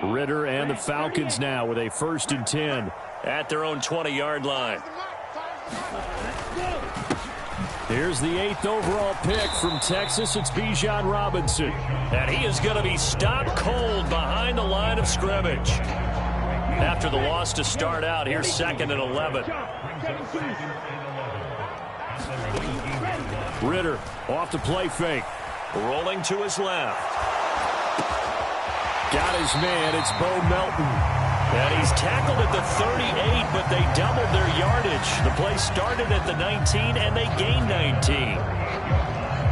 Ritter and the Falcons now with a 1st and 10 at their own 20-yard line. Here's the 8th overall pick from Texas. It's Bijan Robinson. And he is going to be stopped cold behind the line of scrimmage. After the loss to start out, here's 2nd and 11. Ritter off the play fake. Rolling to his left. Got his man. It's Bo Melton. And he's tackled at the 38, but they doubled their yardage. The play started at the 19, and they gained 19.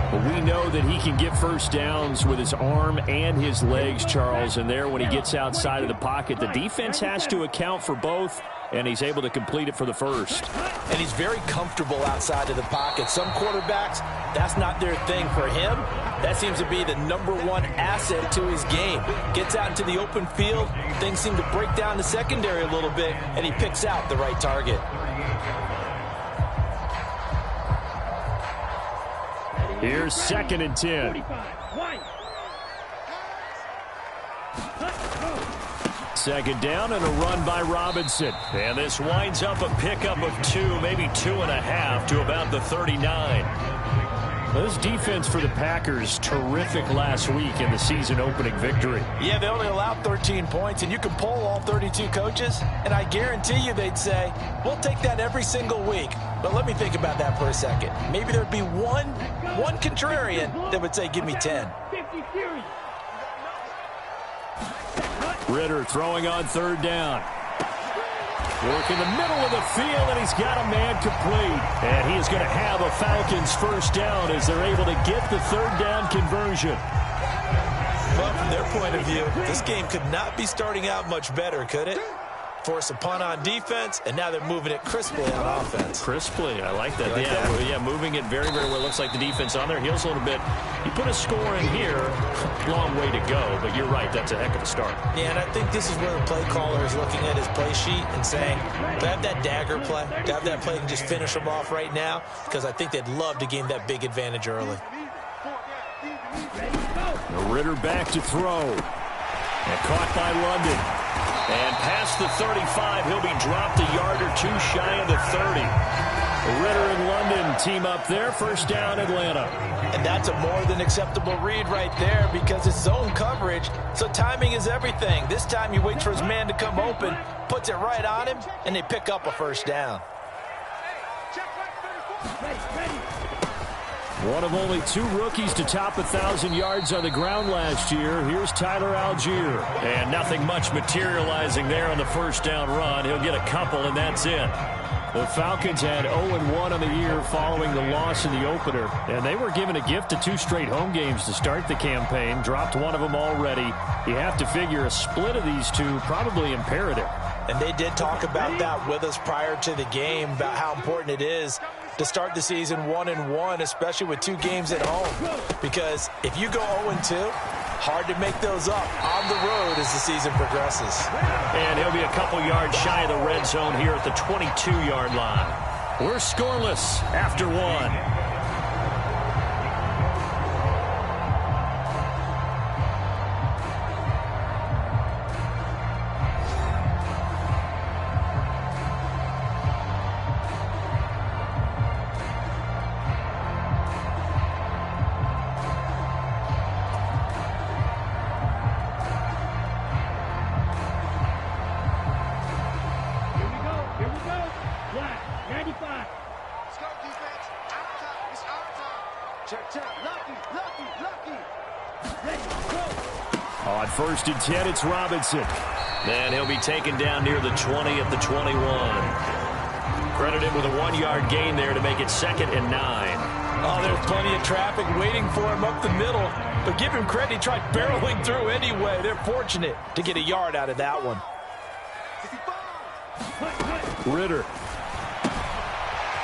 But we know that he can get first downs with his arm and his legs, Charles. And there, when he gets outside of the pocket, the defense has to account for both, and he's able to complete it for the first. And he's very comfortable outside of the pocket. Some quarterbacks, that's not their thing. For him, that seems to be the #1 asset to his game. Gets out into the open field, things seem to break down the secondary a little bit, and he picks out the right target. Here's 2nd and 10. Second down and a run by Robinson. And this winds up a pickup of 2, maybe 2.5 to about the 39. This defense for the Packers, terrific last week in the season-opening victory. Yeah, they only allowed 13 points, and you can poll all 32 coaches, and I guarantee you they'd say, we'll take that every single week. But let me think about that for a second. Maybe there'd be one contrarian that would say, give me 10. Ritter throwing on 3rd down. Work in the middle of the field, and he's got a man complete. And he is going to have a Falcons 1st down as they're able to get the 3rd down conversion. Well, from their point of view, this game could not be starting out much better, could it? Force a punt on defense, and now they're moving it crisply on offense. Crisply, I like that. Yeah, moving it very, very well. Looks like the defense on their heels a little bit. You put a score in here, long way to go, but you're right, that's a heck of a start. Yeah, and I think this is where the play caller is looking at his play sheet and saying, do I have that dagger play? Do I have that play and just finish them off right now? Because I think they'd love to gain that big advantage early. Ritter back to throw. And caught by London. And past the 35, he'll be dropped a yard or 2 shy of the 30. Ritter and London team up there. 1st down, Atlanta. And that's a more than acceptable read right there because it's zone coverage, so timing is everything. This time he waits for his man to come open, puts it right on him, and they pick up a 1st down. One of only 2 rookies to top 1,000 yards on the ground last year. Here's Tyler Algier. And nothing much materializing there on the 1st down run. He'll get a couple, and that's it. The Falcons had 0-1 on the year following the loss in the opener. And they were given a gift of 2 straight home games to start the campaign. Dropped one of them already. You have to figure a split of these 2 probably imperative. And they did talk about that with us prior to the game, about how important it is to start the season 1-1, especially with 2 games at home. Because if you go 0-2, hard to make those up on the road as the season progresses. And he'll be a couple yards shy of the red zone here at the 22-yard line. We're scoreless after 1. On 1st and 10, it's Robinson. And he'll be taken down near the 20 at the 21. Credit him with a 1-yard gain there to make it 2nd and 9. Oh, there's plenty of traffic waiting for him up the middle. But give him credit, he tried barreling through anyway. They're fortunate to get a yard out of that one. Ritter.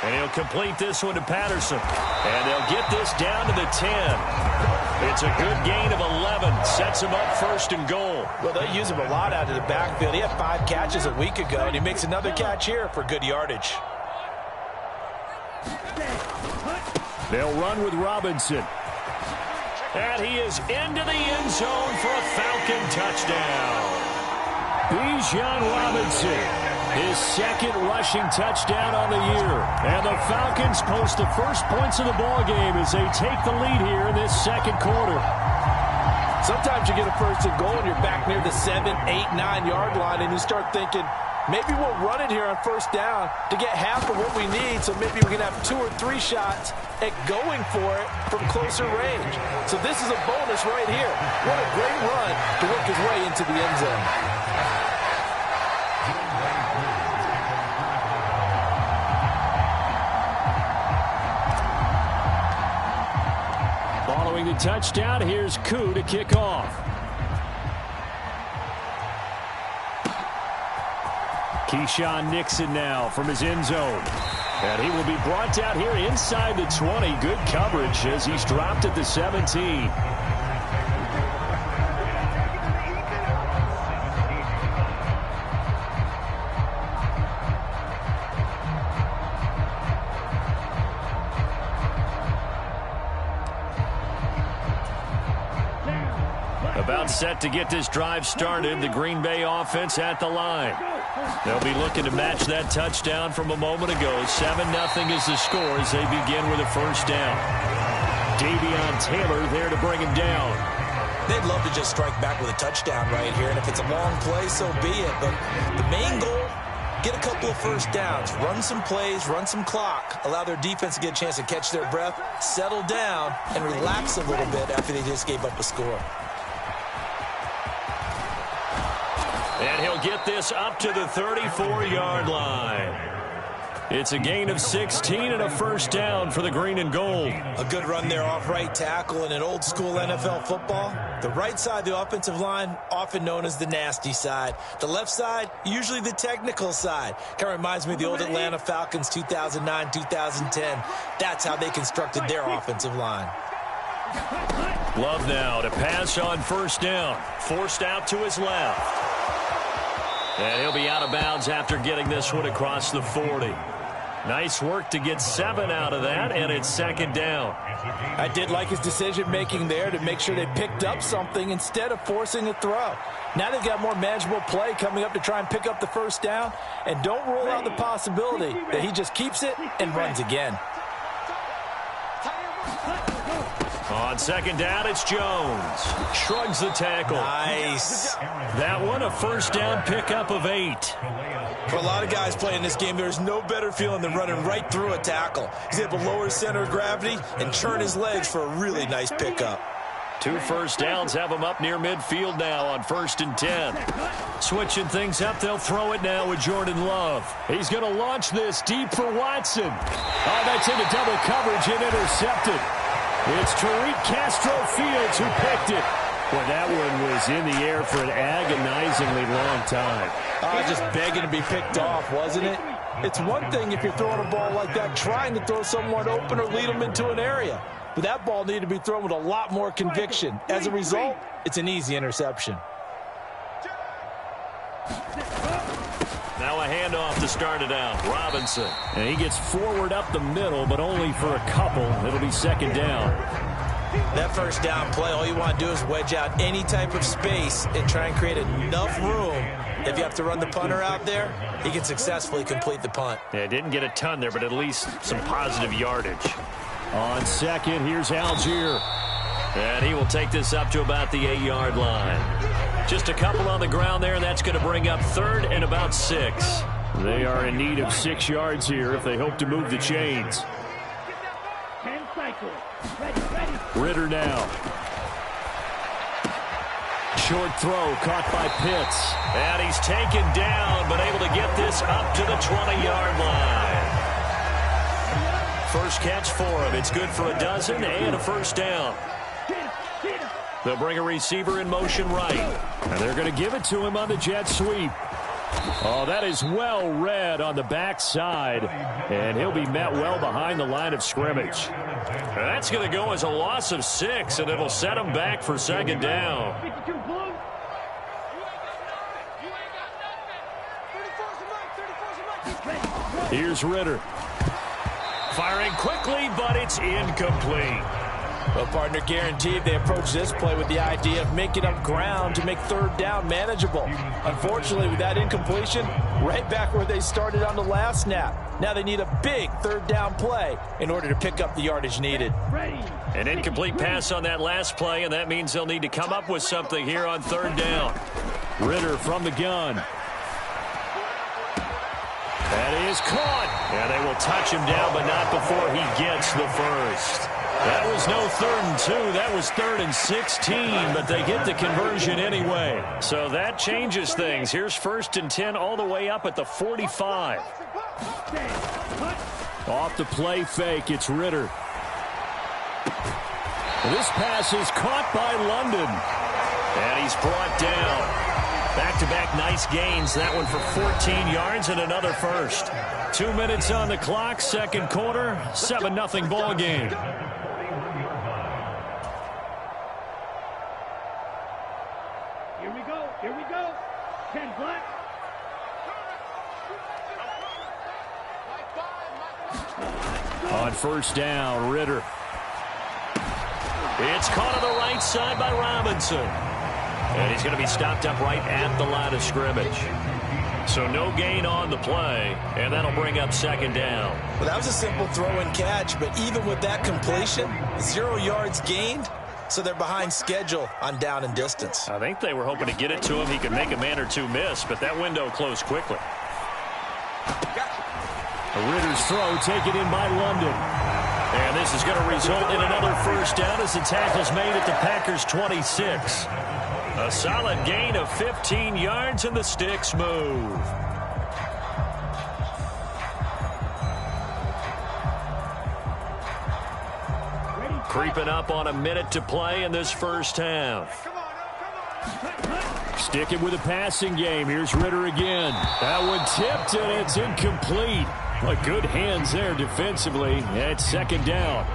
And he'll complete this one to Patterson. And they'll get this down to the 10. It's a good gain of 11. Sets him up 1st and goal. Well, they use him a lot out of the backfield. He had 5 catches a week ago, and he makes another catch here for good yardage. They'll run with Robinson. And he is into the end zone for a Falcon touchdown. Bijan Robinson, his second rushing touchdown on the year. And the Falcons post the first points of the ballgame as they take the lead here in this second quarter. Sometimes you get a first and goal and you're back near the 7, 8, 9-yard line, and you start thinking, maybe we'll run it here on first down to get half of what we need, so maybe we can have 2 or 3 shots at going for it from closer range. So this is a bonus right here. What a great run to work his way into the end zone. Following the touchdown, here's Koo to kick off. Keyshawn Nixon now from his end zone. And he will be brought down here inside the 20. Good coverage as he's dropped at the 17. About set to get this drive started. The Green Bay offense at the line. They'll be looking to match that touchdown from a moment ago. 7-0 is the score as they begin with a first down. Davion Taylor there to bring him down. They'd love to just strike back with a touchdown right here, and if it's a long play, so be it. But the main goal, get a couple of first downs, run some plays, run some clock, allow their defense to get a chance to catch their breath, settle down, and relax a little bit after they just gave up a score. And he'll get this up to the 34-yard line. It's a gain of 16 and a first down for the green and gold. A good run there off right tackle in an old-school NFL football. The right side of the offensive line, often known as the nasty side. The left side, usually the technical side. Kind of reminds me of the old Atlanta Falcons 2009-2010. That's how they constructed their offensive line. Love now to pass on first down. Forced out to his left. And he'll be out of bounds after getting this one across the 40. Nice work to get 7 out of that, and it's second down. I did like his decision-making there to make sure they picked up something instead of forcing a throw. Now they've got more manageable play coming up to try and pick up the first down, and don't rule out the possibility that he just keeps it and runs again. On second down, it's Jones. Shrugs the tackle. Nice. That one, a first down pickup of 8. For a lot of guys playing this game, there's no better feeling than running right through a tackle. He's able to lower his center of gravity and turn his legs for a really nice pickup. 2 first downs have him up near midfield now on 1st and 10. Switching things up, they'll throw it now with Jordan Love. He's going to launch this deep for Watson. Oh, that's into double coverage and intercepted. It's Tariq Castro-Fields who picked it. Well, that one was in the air for an agonizingly long time. Just begging to be picked off, wasn't it? It's one thing if you're throwing a ball like that, trying to throw someone open or lead them into an area. But that ball needed to be thrown with a lot more conviction. As a result, it's an easy interception. Now a handoff to start it out. Robinson. And he gets forward up the middle, but only for a couple. It'll be second down. That first down play, all you want to do is wedge out any type of space and try and create enough room. If you have to run the punter out there, he can successfully complete the punt. Yeah, didn't get a ton there, but at least some positive yardage. On second, here's Algier. And he will take this up to about the 8-yard line. Just a couple on the ground there, and that's going to bring up 3rd and about 6. They are in need of 6 yards here if they hope to move the chains. Ritter now. Short throw caught by Pitts. And he's taken down, but able to get this up to the 20-yard line. First catch for him. It's good for a dozen and a first down. They'll bring a receiver in motion right. And they're going to give it to him on the jet sweep. Oh, that is well read on the backside. And he'll be met well behind the line of scrimmage. That's going to go as a loss of 6, and it'll set him back for second down. Here's Ritter. Firing quickly, but it's incomplete. Well, partner, guaranteed they approach this play with the idea of making up ground to make third down manageable. Unfortunately, with that incompletion, right back where they started on the last snap. Now they need a big third down play in order to pick up the yardage needed. An incomplete pass on that last play, and that means they'll need to come up with something here on third down. Ritter from the gun. That is caught. And they will touch him down, but not before he gets the first. That was no 3rd and 2. That was 3rd and 16, but they get the conversion anyway. So that changes things. Here's 1st and 10 all the way up at the 45. Off the play fake, it's Ritter. This pass is caught by London. And he's brought down. Back-to-back nice gains. That one for 14 yards and another first. 2 minutes on the clock, second quarter, 7-0 ball game. Here we go. 10 black. On first down, Ritter. It's caught on the right side by Robinson. And he's going to be stopped up right at the line of scrimmage. So no gain on the play, and that'll bring up second down. Well, that was a simple throw and catch, but even with that completion, 0 yards gained. So they're behind schedule on down and distance. I think they were hoping to get it to him. He could make a man or two miss, but that window closed quickly. A Ritter's throw taken in by London. And this is going to result in another first down as the tackle's made at the Packers' 26. A solid gain of 15 yards, and the sticks move. Creeping up on a minute to play in this first half. Sticking with a passing game. Here's Ritter again. That one tipped, and it's incomplete. But good hands there defensively. It's second down.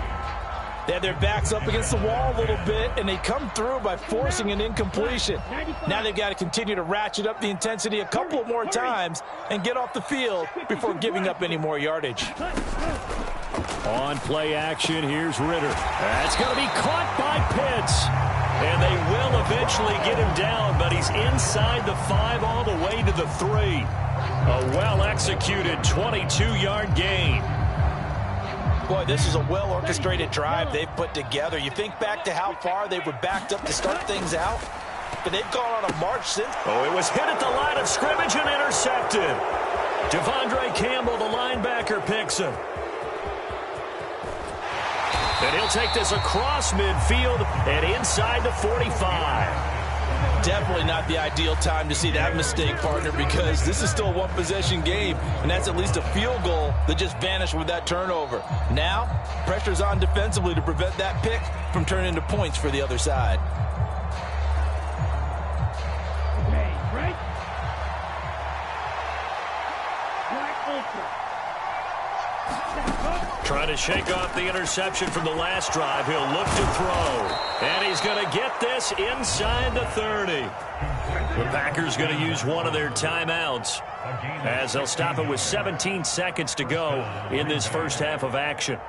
They have their backs up against the wall a little bit, and they come through by forcing an incompletion. Now they've got to continue to ratchet up the intensity a couple more times and get off the field before giving up any more yardage. On play action, here's Ritter. That's going to be caught by Pitts. And they will eventually get him down, but he's inside the 5 all the way to the 3. A well-executed 22-yard gain. Boy, this is a well-orchestrated drive they've put together. You think back to how far they were backed up to start things out, but they've gone on a march since. Oh, it was hit at the line of scrimmage and intercepted. Devondre Campbell, the linebacker, picks him. And he'll take this across midfield and inside the 45. Definitely not the ideal time to see that mistake, partner, because this is still a one-possession game, and that's at least a field goal that just vanished with that turnover. Now, pressure's on defensively to prevent that pick from turning into points for the other side. Okay, right. Black ultra. Trying to shake off the interception from the last drive. He'll look to throw. And he's going to get this inside the 30. The Packers going to use one of their timeouts as they'll stop it with 17 seconds to go in this first half of action.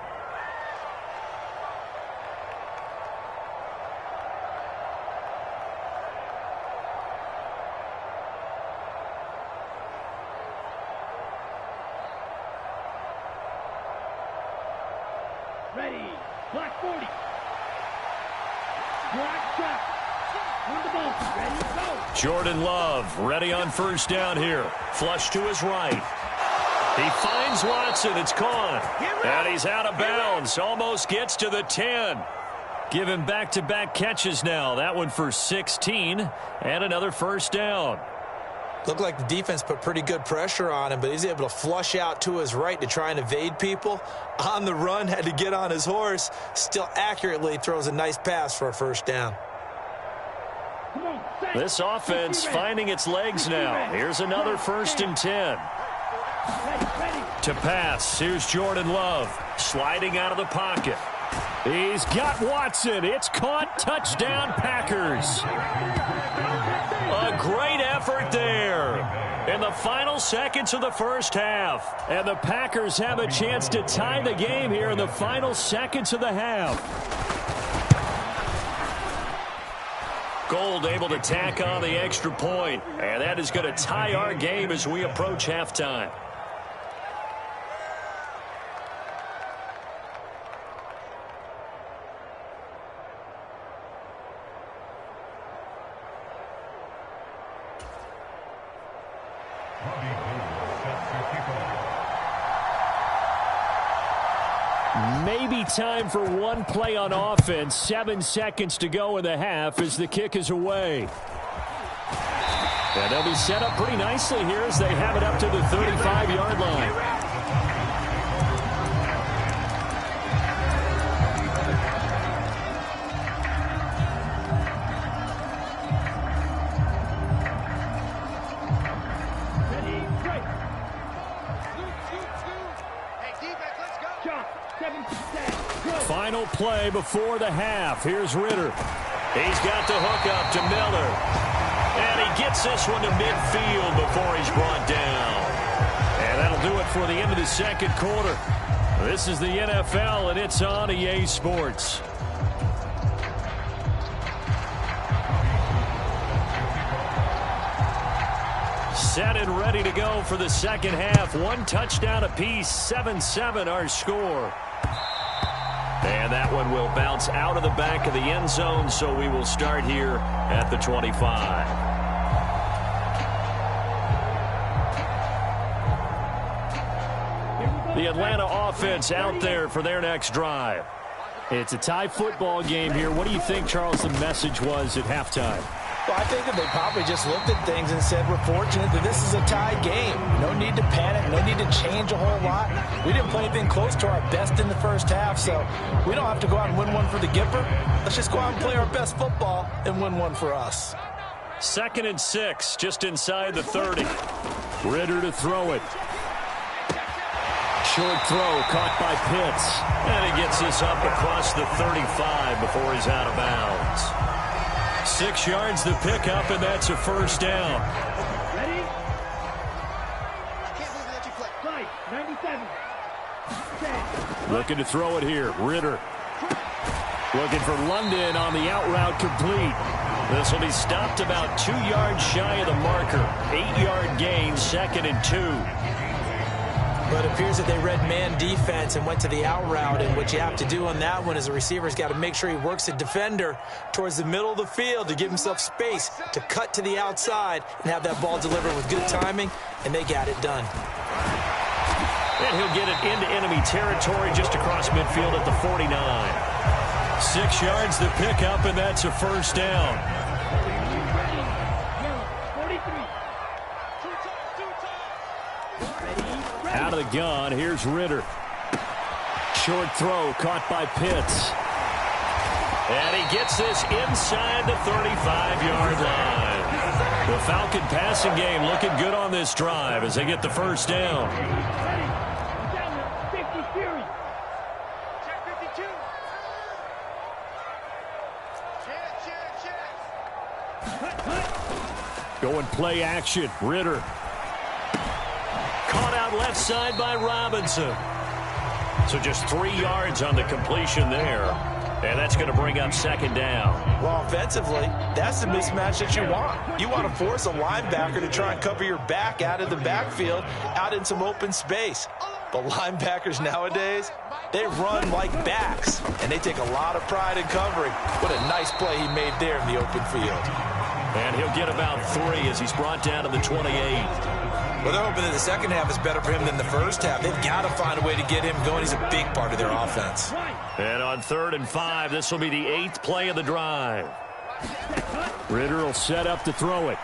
Ready. Black 40. Black shot. On the ball. Ready, go. Jordan Love ready on first down here. Flush to his right. He finds Watson. It's caught. And he's out of bounds. Almost gets to the 10. Give him back-to-back catches now. That one for 16. And another first down. Looked like the defense put pretty good pressure on him, but he's able to flush out to his right to try and evade people. On the run, had to get on his horse. Still accurately throws a nice pass for a first down. This offense finding its legs now. Here's another 1st and 10. To pass, here's Jordan Love. Sliding out of the pocket. He's got Watson. It's caught. Touchdown, Packers. A great effort there in the final seconds of the first half. And the Packers have a chance to tie the game here in the final seconds of the half. Gold able to tack on the extra point, and that is going to tie our game as we approach halftime. Maybe time for one play on offense. 7 seconds to go in the half as the kick is away. And they'll be set up pretty nicely here as they have it up to the 35-yard line. Final play before the half. Here's Ritter. He's got the hook up to Miller. And he gets this one to midfield before he's brought down. And that'll do it for the end of the second quarter. This is the NFL, and it's on EA Sports. Set and ready to go for the second half. One touchdown apiece, 7-7 our score. And that one will bounce out of the back of the end zone, so we will start here at the 25. The Atlanta offense out there for their next drive. It's a tie football game here. What do you think, Charles, the message was at halftime? Well, I think that they probably just looked at things and said, we're fortunate that this is a tie game. No need to panic. No need to change a whole lot. We didn't play anything close to our best in the first half, so we don't have to go out and win one for the Gipper. Let's just go out and play our best football and win one for us. 2nd and 6, just inside the 30. Ritter to throw it. Short throw caught by Pitts. And he gets this up across the 35 before he's out of bounds. 6 yards the pickup, and that's a first down. Ready? I can't believe they let you play. 97. Looking to throw it here. Ritter. Looking for London on the out route complete. This will be stopped about 2 yards shy of the marker. 8-yard gain, 2nd and 2. But it appears that they read man defense and went to the out route, and what you have to do on that one is the receiver's got to make sure he works the defender towards the middle of the field to give himself space to cut to the outside and have that ball delivered with good timing, and they got it done. And he'll get it into enemy territory just across midfield at the 49. 6 yards the pickup, and that's a first down. Out of the gun, here's Ritter. Short throw caught by Pitts. And he gets this inside the 35-yard line. The Falcon passing game looking good on this drive as they get the first down. Going play action, Ritter. Caught out left side by Robinson. So just 3 yards on the completion there. And that's going to bring up second down. Well, offensively, that's the mismatch that you want. You want to force a linebacker to try and cover your back out of the backfield, out in some open space. But linebackers nowadays, they run like backs, and they take a lot of pride in covering. What a nice play he made there in the open field. And he'll get about 3 as he's brought down to the 28. Well, they're hoping that the second half is better for him than the first half. They've got to find a way to get him going. He's a big part of their offense. And on 3rd and 5, this will be the 8th play of the drive. Ritter will set up to throw it.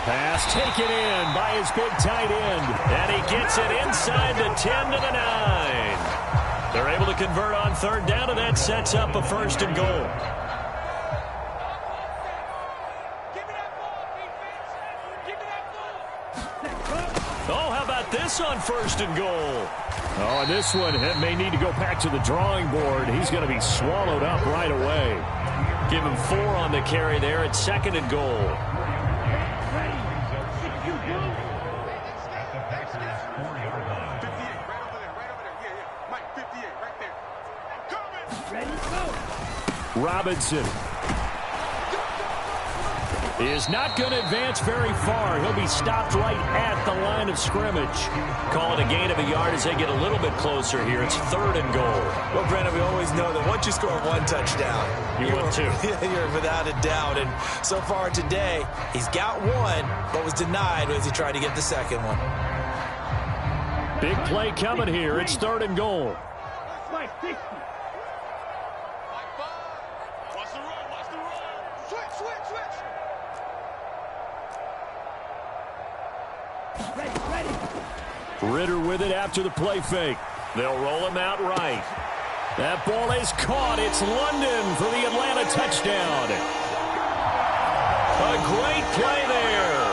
Pass taken in by his big tight end. And he gets it inside the 10 to the 9. They're able to convert on 3rd down, and that sets up a 1st and goal. Oh, how about this on 1st and goal? Oh, and this one may need to go back to the drawing board. He's going to be swallowed up right away. Give him 4 on the carry there at 2nd and goal. Robinson is not going to advance very far. He'll be stopped right at the line of scrimmage. Call it a gain of a yard as they get a little bit closer here. It's 3rd and goal. Well, Brandon, we always know that once you score 1 touchdown, you're 2. You're without a doubt. And so far today, he's got 1, but was denied as he tried to get the second one. Big play coming here. It's 3rd and goal. Ritter with it after the play fake. They'll roll him out right. That ball is caught. It's London for the Atlanta touchdown. A great play there.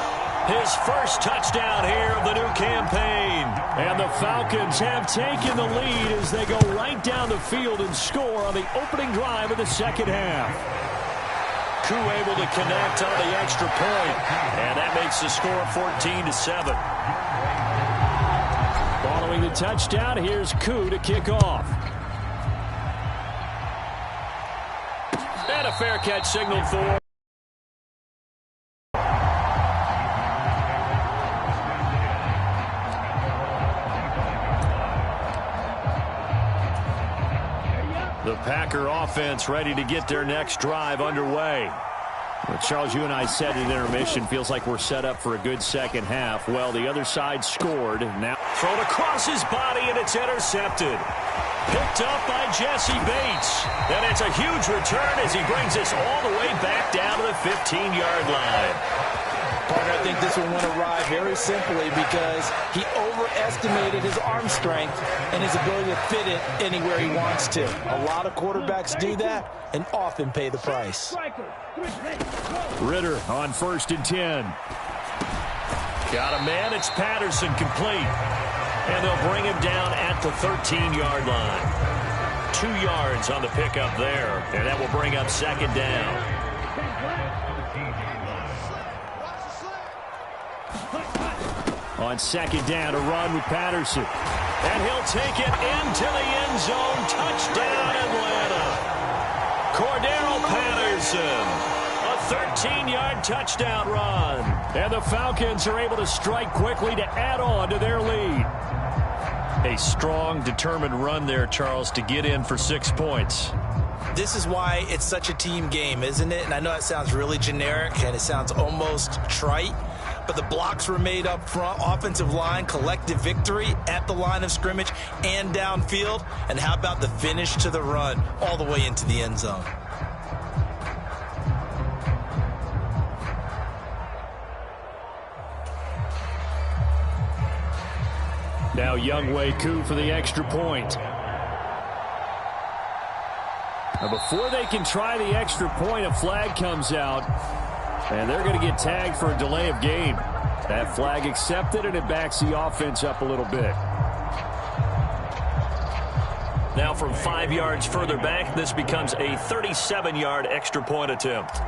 His first touchdown here of the new campaign. And the Falcons have taken the lead as they go right down the field and score on the opening drive of the second half. Koo able to connect on the extra point. And that makes the score 14-7. Following the touchdown, here's Koo to kick off. And a fair catch signaled for. The Packer offense ready to get their next drive underway. Well, Charles, you and I said at intermission, feels like we're set up for a good second half. Well, the other side scored. Now thrown across his body, and it's intercepted. Picked up by Jesse Bates. And it's a huge return as he brings this all the way back down to the 15-yard line. Partner, I think this one went awry very simply because he overestimated his arm strength and his ability to fit it anywhere he wants to. A lot of quarterbacks do that and often pay the price. Ritter on 1st and 10. Got a man. It's Patterson complete. And they'll bring him down at the 13-yard line. 2 yards on the pickup there. And that will bring up 2nd down. On 2nd down, a run with Patterson. And he'll take it into the end zone. Touchdown, Atlanta. Cordero Patterson. A 13-yard touchdown run. And the Falcons are able to strike quickly to add on to their lead. A strong, determined run there, Charles, to get in for 6 points. This is why it's such a team game, isn't it? And I know it sounds really generic and it sounds almost trite, but the blocks were made up front, offensive line, collective victory at the line of scrimmage and downfield. And how about the finish to the run all the way into the end zone? Now Younghoe Koo for the extra point. Now before they can try the extra point, a flag comes out. And they're going to get tagged for a delay of game. That flag accepted, and it backs the offense up a little bit. Now from 5 yards further back, this becomes a 37-yard extra point attempt.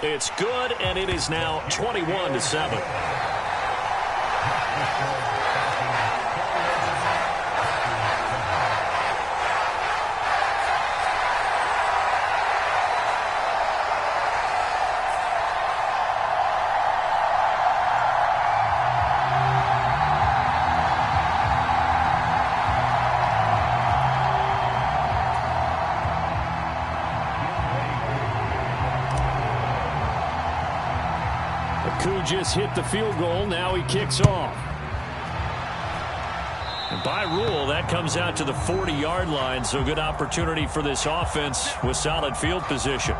It's good, and it is now 21-7. Koo just hit the field goal. Now he kicks off. And by rule, that comes out to the 40-yard line, so good opportunity for this offense with solid field position.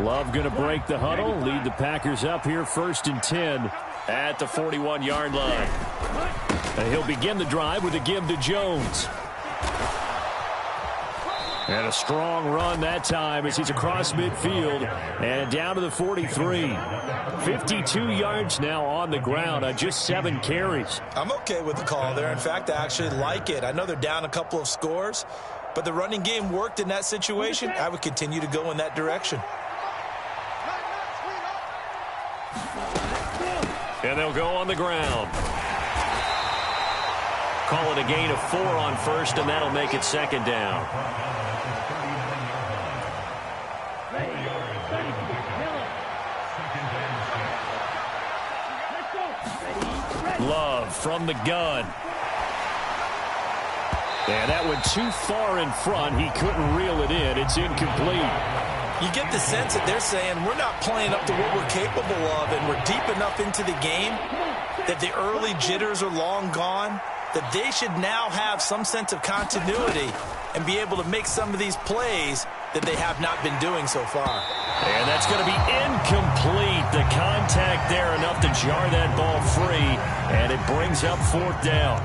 Love going to break the huddle, lead the Packers up here 1st and 10 at the 41-yard line. And he'll begin the drive with a give to Jones. And a strong run that time as he's across midfield and down to the 43. 52 yards now on the ground on just 7 carries. I'm okay with the call there. In fact, I actually like it. I know they're down a couple of scores, but the running game worked in that situation. I would continue to go in that direction. And they'll go on the ground. Call it a gain of 4 on first, and that'll make it second down. Love from the gun. And that went too far in front. He couldn't reel it in. It's incomplete. You get the sense that they're saying we're not playing up to what we're capable of, and we're deep enough into the game that the early jitters are long gone, that they should now have some sense of continuity and be able to make some of these plays that they have not been doing so far. And that's going to be incomplete. The contact there enough to jar that ball free, and it brings up 4th down.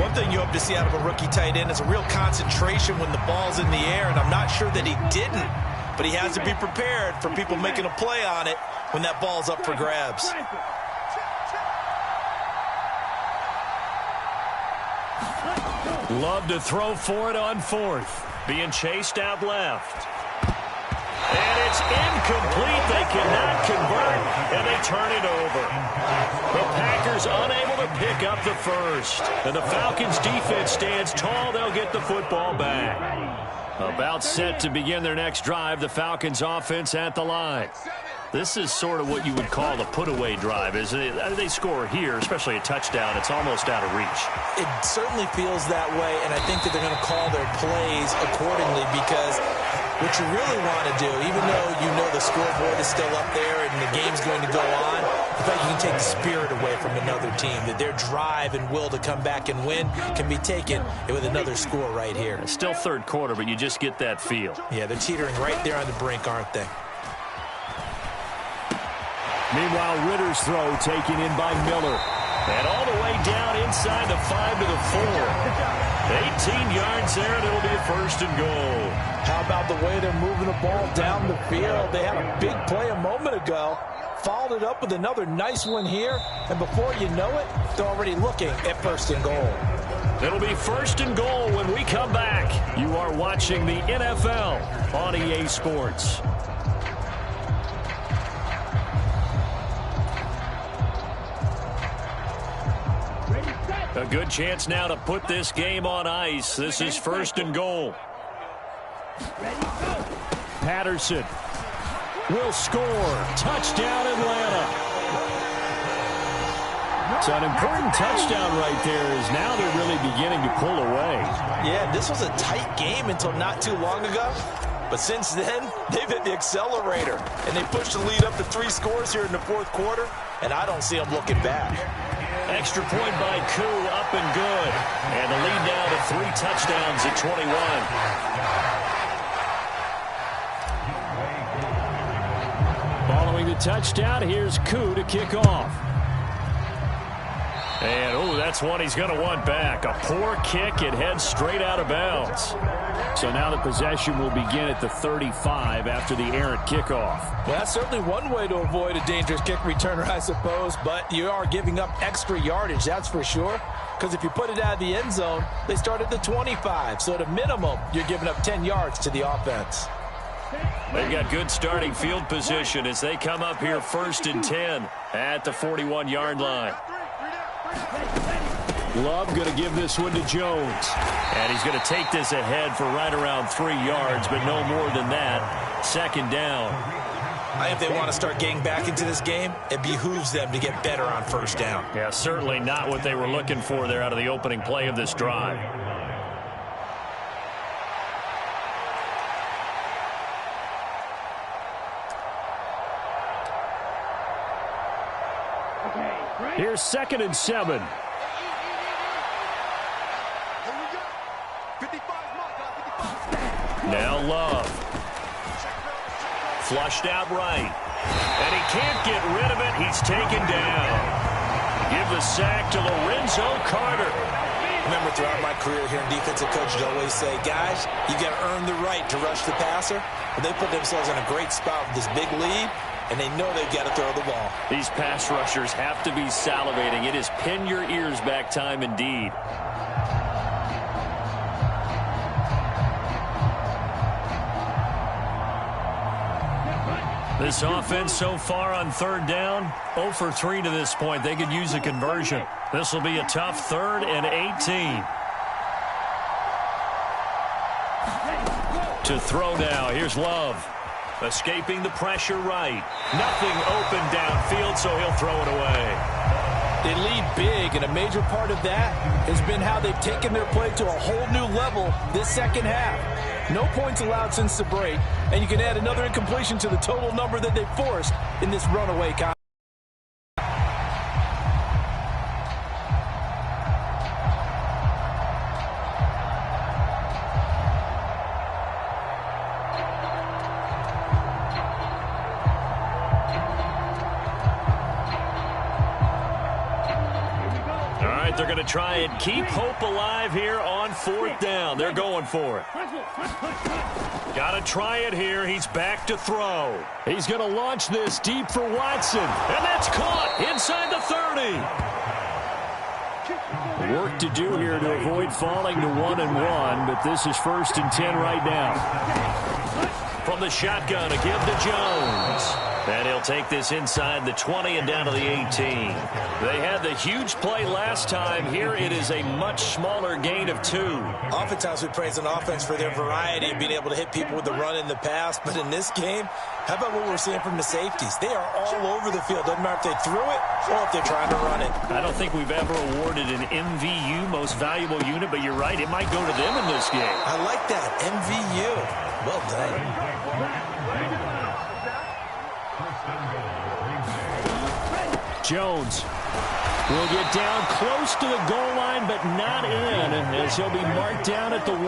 One thing you hope to see out of a rookie tight end is a real concentration when the ball's in the air, and I'm not sure that he didn't, but he has to be prepared for people making a play on it when that ball's up for grabs. Love to throw for it on 4th. Being chased out left. And it's incomplete. They cannot convert, and they turn it over. The Packers unable to pick up the first. And the Falcons defense stands tall. They'll get the football back. About set to begin their next drive. The Falcons offense at the line. This is sort of what you would call the put-away drive. Is they score here, especially a touchdown, it's almost out of reach. It certainly feels that way, and I think that they're going to call their plays accordingly, because what you really want to do, even though you know the scoreboard is still up there and the game's going to go on, the fact you can take the spirit away from another team, that their drive and will to come back and win can be taken with another score right here. It's still 3rd quarter, but you just get that feel. Yeah, they're teetering right there on the brink, aren't they? Meanwhile, Ritter's throw taken in by Miller. And all the way down inside the 5 to the 4. 18 yards there, and it'll be a 1st and goal. How about the way they're moving the ball down the field? They had a big play a moment ago. Followed it up with another nice one here. And before you know it, they're already looking at 1st and goal. It'll be 1st and goal when we come back. You are watching the NFL on EA Sports. A good chance now to put this game on ice. This is 1st and goal. Patterson will score. Touchdown, Atlanta. So an important touchdown right there is now they're really beginning to pull away. Yeah, this was a tight game until not too long ago. But since then, they've hit the accelerator. And they pushed the lead up to 3 scores here in the 4th quarter. And I don't see them looking back. Extra point by Koo, up and good. And the lead now to 3 touchdowns at 21. Following the touchdown, here's Koo to kick off. And, oh, that's one he's going to want back. A poor kick. It heads straight out of bounds. So now the possession will begin at the 35 after the errant kickoff. Well, that's certainly one way to avoid a dangerous kick returner, I suppose. But you are giving up extra yardage, that's for sure. Because if you put it out of the end zone, they start at the 25. So at a minimum, you're giving up 10 yards to the offense. They've got good starting field position as they come up here 1st and 10 at the 41-yard line. Love going to give this one to Jones. And he's going to take this ahead for right around 3 yards, but no more than that. 2nd down. If they want to start getting back into this game, it behooves them to get better on 1st down. Yeah, certainly not what they were looking for there out of the opening play of this drive. Here's 2nd and 7. Now Love. Flushed out right. And he can't get rid of it. He's taken down. Give the sack to Lorenzo Carter. Remember, throughout my career here in defensive coach, I'd always say, guys, you got to earn the right to rush the passer. But they put themselves in a great spot with this big lead, and they know they've got to throw the ball. These pass rushers have to be salivating. It is pin your ears back time indeed. This offense so far on third down, 0 for 3 to this point. They could use a conversion. This will be a tough 3rd and 18. To throw now. Here's Love. Escaping the pressure right. Nothing open downfield, so he'll throw it away. They lead big, and a major part of that has been how they've taken their play to a whole new level this second half. No points allowed since the break, and you can add another incompletion to the total number that they forced in this runaway contest. They're going to try and keep hope alive here on 4th down. They're going for it. Got to try it here. He's back to throw. He's going to launch this deep for Watson. And that's caught inside the 30. Work to do here to avoid falling to 1-1, but this is 1st and 10 right now. From the shotgun, a give to Jones. And he'll take this inside the 20 and down to the 18. They had the huge play last time. Here it is a much smaller gain of 2. Oftentimes we praise an offense for their variety of being able to hit people with the run in the pass. But in this game, how about what we're seeing from the safeties? They are all over the field. Doesn't matter if they threw it or if they're trying to run it. I don't think we've ever awarded an MVU, most valuable unit, but you're right. It might go to them in this game. I like that. MVU. Well done. Jones will get down close to the goal line, but not in, as he'll be marked down at the 1.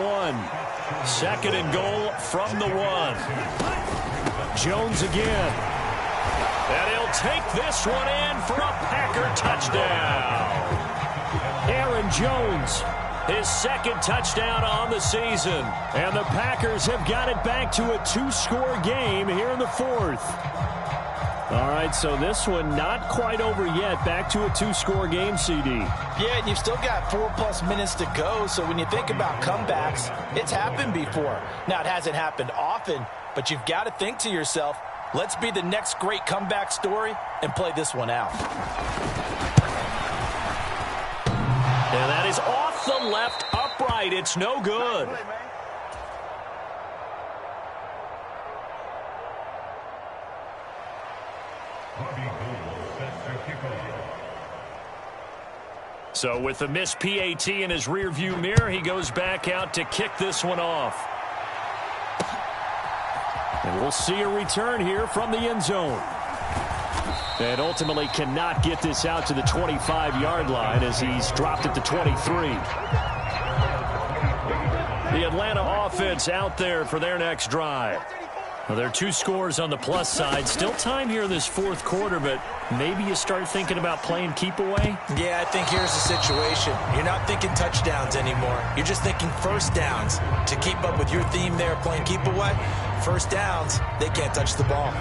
2nd and goal from the 1. Jones again. And he'll take this one in for a Packer touchdown. Aaron Jones, his 2nd touchdown on the season. And the Packers have got it back to a 2-score game here in the 4th. All right, so this one not quite over yet. Back to a 2-score game, CD. Yeah, and you've still got 4+ minutes to go, so when you think about comebacks, it's happened before. Now, it hasn't happened often, but you've got to think to yourself, let's be the next great comeback story and play this one out. And that is off the left upright. It's no good. So with the missed PAT in his rearview mirror, he goes back out to kick this one off. And we'll see a return here from the end zone. And ultimately cannot get this out to the 25-yard line as he's dropped at the 23. The Atlanta offense out there for their next drive. Well, there are 2 scores on the plus side. Still time here in this 4th quarter, but maybe you start thinking about playing keep away? Yeah, I think here's the situation. You're not thinking touchdowns anymore. You're just thinking first downs. To keep up with your theme there, playing keep away, first downs, they can't touch the ball.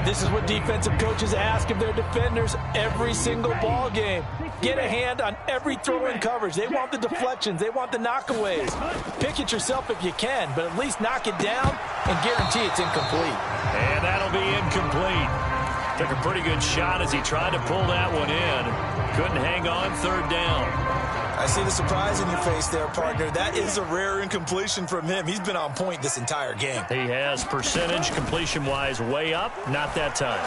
This is what defensive coaches ask of their defenders every single ball game. Get a hand on every throw in coverage. They want the deflections. They want the knockaways. Pick it yourself if you can, but at least knock it down and guarantee it's incomplete. And that'll be incomplete. Took a pretty good shot as he tried to pull that one in. Couldn't hang on 3rd down. I see the surprise in your face there, partner. That is a rare incompletion from him. He's been on point this entire game. He has percentage completion-wise way up. Not that time.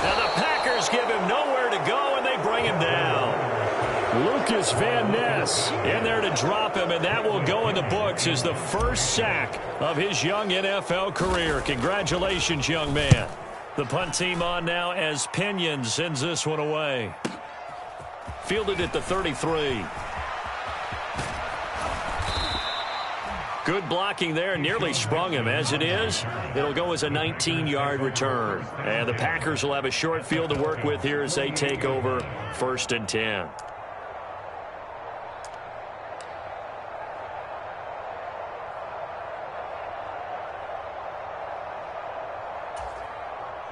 Now the Packers give him nowhere to go, and they bring him down. Lucas Van Ness in there to drop him, and that will go in the books as the first sack of his young NFL career. Congratulations, young man. The punt team on now as Pinion sends this one away. Fielded at the 33. Good blocking there, nearly sprung him. As it is, it'll go as a 19-yard return. And the Packers will have a short field to work with here as they take over 1st and 10.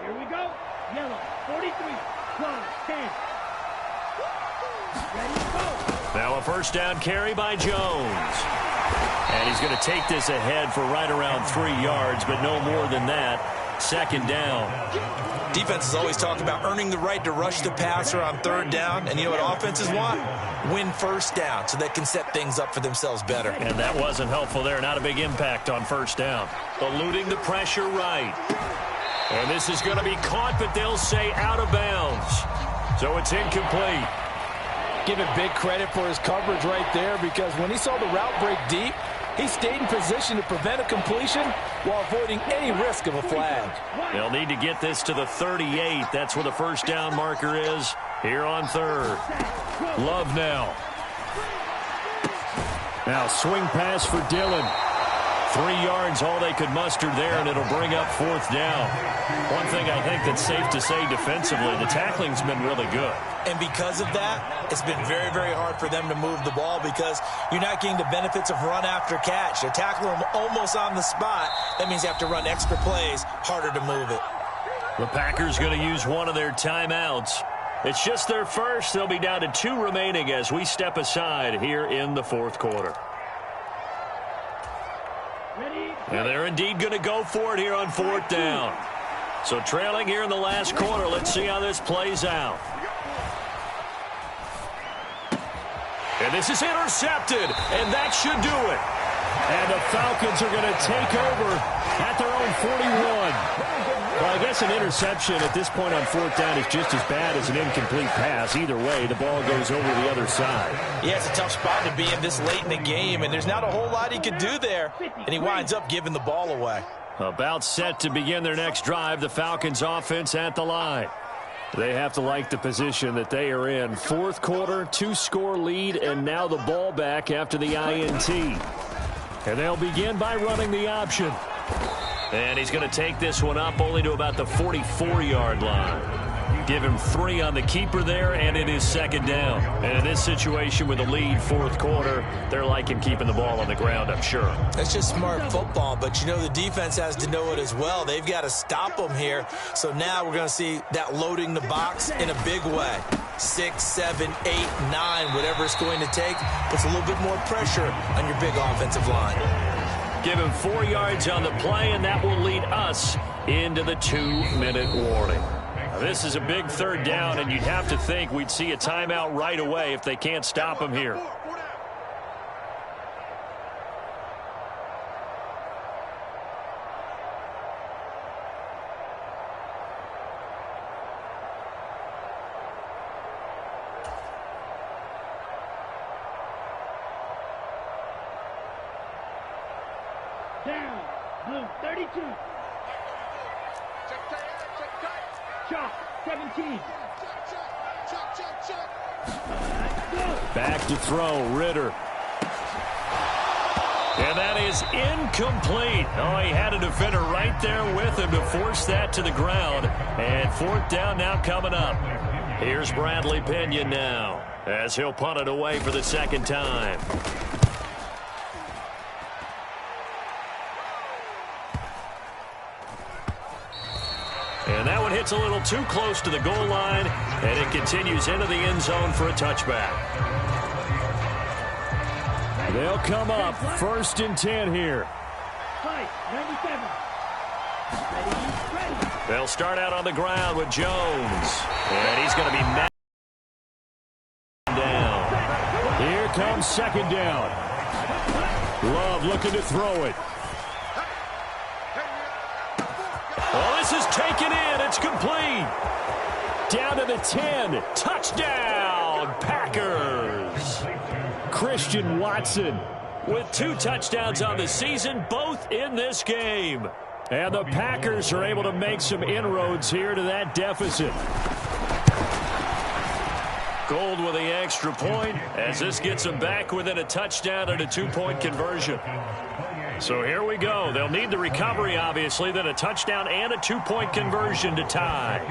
Here we go. Yellow, 43, 12, 10. Ready to go. Now a first down carry by Jones. And he's going to take this ahead for right around 3 yards, but no more than that. Second down. Defenses always talk about earning the right to rush the passer on third down. And you know what offenses want? Win first down so they can set things up for themselves better. And that wasn't helpful there. Not a big impact on first down. Eluding the pressure right. And this is going to be caught, but they'll say out of bounds. So it's incomplete. Give him big credit for his coverage right there, because when he saw the route break deep, he stayed in position to prevent a completion while avoiding any risk of a flag. They'll need to get this to the 38. That's where the first down marker is here on third. Love now. Now swing pass for Dillon. 3 yards, all they could muster there, and it'll bring up fourth down. One thing I think that's safe to say defensively, the tackling's been really good. And because of that, it's been very, very hard for them to move the ball because you're not getting the benefits of run after catch. They're tackling them almost on the spot. That means you have to run extra plays, harder to move it. The Packers going to use one of their timeouts. It's just their first. They'll be down to 2 remaining as we step aside here in the fourth quarter. And they're indeed going to go for it here on fourth down. So trailing here in the last quarter. Let's see how this plays out. And this is intercepted, and that should do it. And the Falcons are going to take over at their own 41. Well, I guess an interception at this point on fourth down is just as bad as an incomplete pass. Either way, the ball goes over the other side. Yeah, it's a tough spot to be in this late in the game, and there's not a whole lot he could do there. And he winds up giving the ball away. About set to begin their next drive, the Falcons offense at the line. They have to like the position that they are in. Fourth quarter, 2-score lead, and now the ball back after the INT. And they'll begin by running the option. And he's going to take this one up only to about the 44-yard line. Give him 3 on the keeper there, and it is second down. And in this situation with a lead fourth quarter, they're liking keeping the ball on the ground, I'm sure. That's just smart football, but you know the defense has to know it as well. They've got to stop them here. So now we're going to see that loading the box in a big way. 6, 7, 8, 9, whatever it's going to take, puts a little bit more pressure on your big offensive line. Give him 4 yards on the play, and that will lead us into the 2-minute warning. Now, this is a big third down, and you'd have to think we'd see a timeout right away if they can't stop him here. Down, blue 32. Chalk 17. Back to throw, Ritter. And that is incomplete. Oh, he had a defender right there with him to force that to the ground. And fourth down now coming up. Here's Bradley Pinion now as he'll punt it away for the second time. And that one hits a little too close to the goal line, and it continues into the end zone for a touchback. They'll come up first and 10 here. 97. Ready. They'll start out on the ground with Jones, and he's going to be knocked down. Here comes second down. Love looking to throw it. Well, this is taken in. It's complete. Down to the 10. Touchdown, Packers. Christian Watson with 2 touchdowns on the season, both in this game. And the Packers are able to make some inroads here to that deficit. Gold with the extra point as this gets them back within a touchdown and a 2-point conversion. So here we go. They'll need the recovery, obviously, then a touchdown and a 2-point conversion to tie.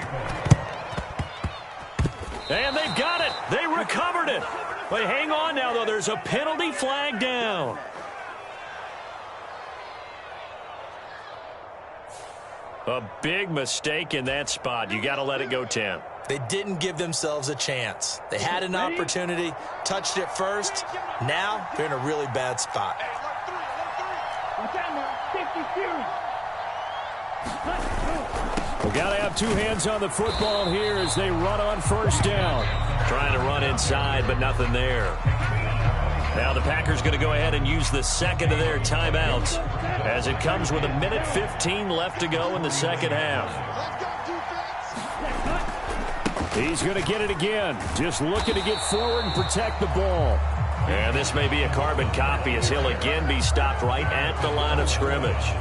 And they've got it. They recovered it. But hang on now, though. There's a penalty flag down. A big mistake in that spot. You got to let it go 10. They didn't give themselves a chance. They had an opportunity, touched it first. Now they're in a really bad spot. Watch out now. 50 series. We got to have two hands on the football here as they run on first down. Trying to run inside, but nothing there. Now the Packers going to go ahead and use the second of their timeouts as it comes with 1:15 left to go in the second half. He's going to get it again. Just looking to get forward and protect the ball. And this may be a carbon copy as he'll again be stopped right at the line of scrimmage.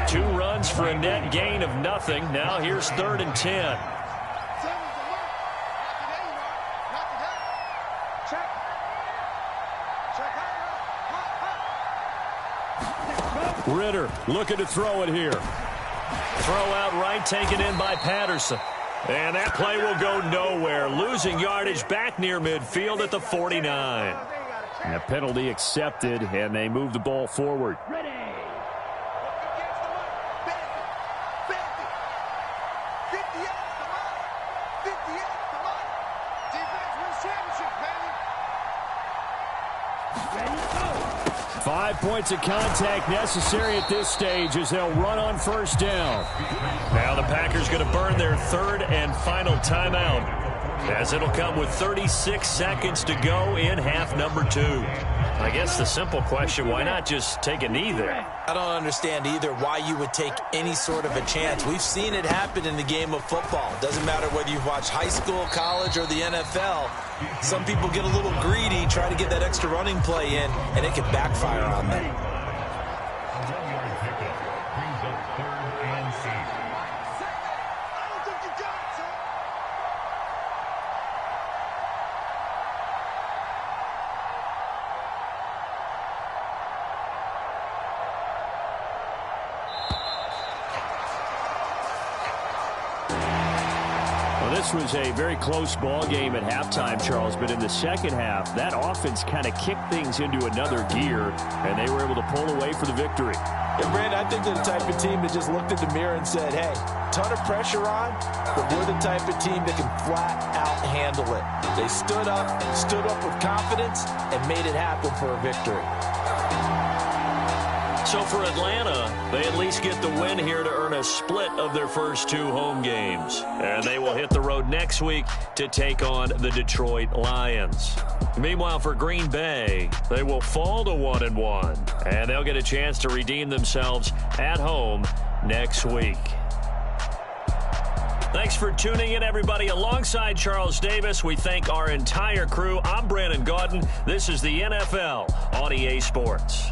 2 runs for a net gain of nothing. Now here's 3rd and 10. Ritter looking to throw it here. Throw out right, taken in by Patterson. And that play will go nowhere. Losing yardage back near midfield at the 49. And a penalty accepted, and they move the ball forward. Ready. Ready, go. 5 points of contact necessary at this stage as they'll run on first down. Now the Packers going to burn their 3rd and final timeout as it'll come with 36 seconds to go in half number 2. I guess the simple question, why not just take a knee there? I don't understand either why you would take any sort of a chance. We've seen it happen in the game of football. Doesn't matter whether you've watched high school, college, or the NFL. Some people get a little greedy, try to get that extra running play in, and it can backfire on them. This was a very close ball game at halftime, Charles, but in the second half, that offense kind of kicked things into another gear, and they were able to pull away for the victory. Yeah, Brandon, I think they're the type of team that just looked in the mirror and said, hey, ton of pressure on, but we're the type of team that can flat out handle it. They stood up with confidence, and made it happen for a victory. So for Atlanta, they at least get the win here to earn a split of their first 2 home games. And they will hit the road next week to take on the Detroit Lions. Meanwhile, for Green Bay, they will fall to 1-1. And they'll get a chance to redeem themselves at home next week. Thanks for tuning in, everybody. Alongside Charles Davis, we thank our entire crew. I'm Brandon Gaudin. This is the NFL on EA Sports.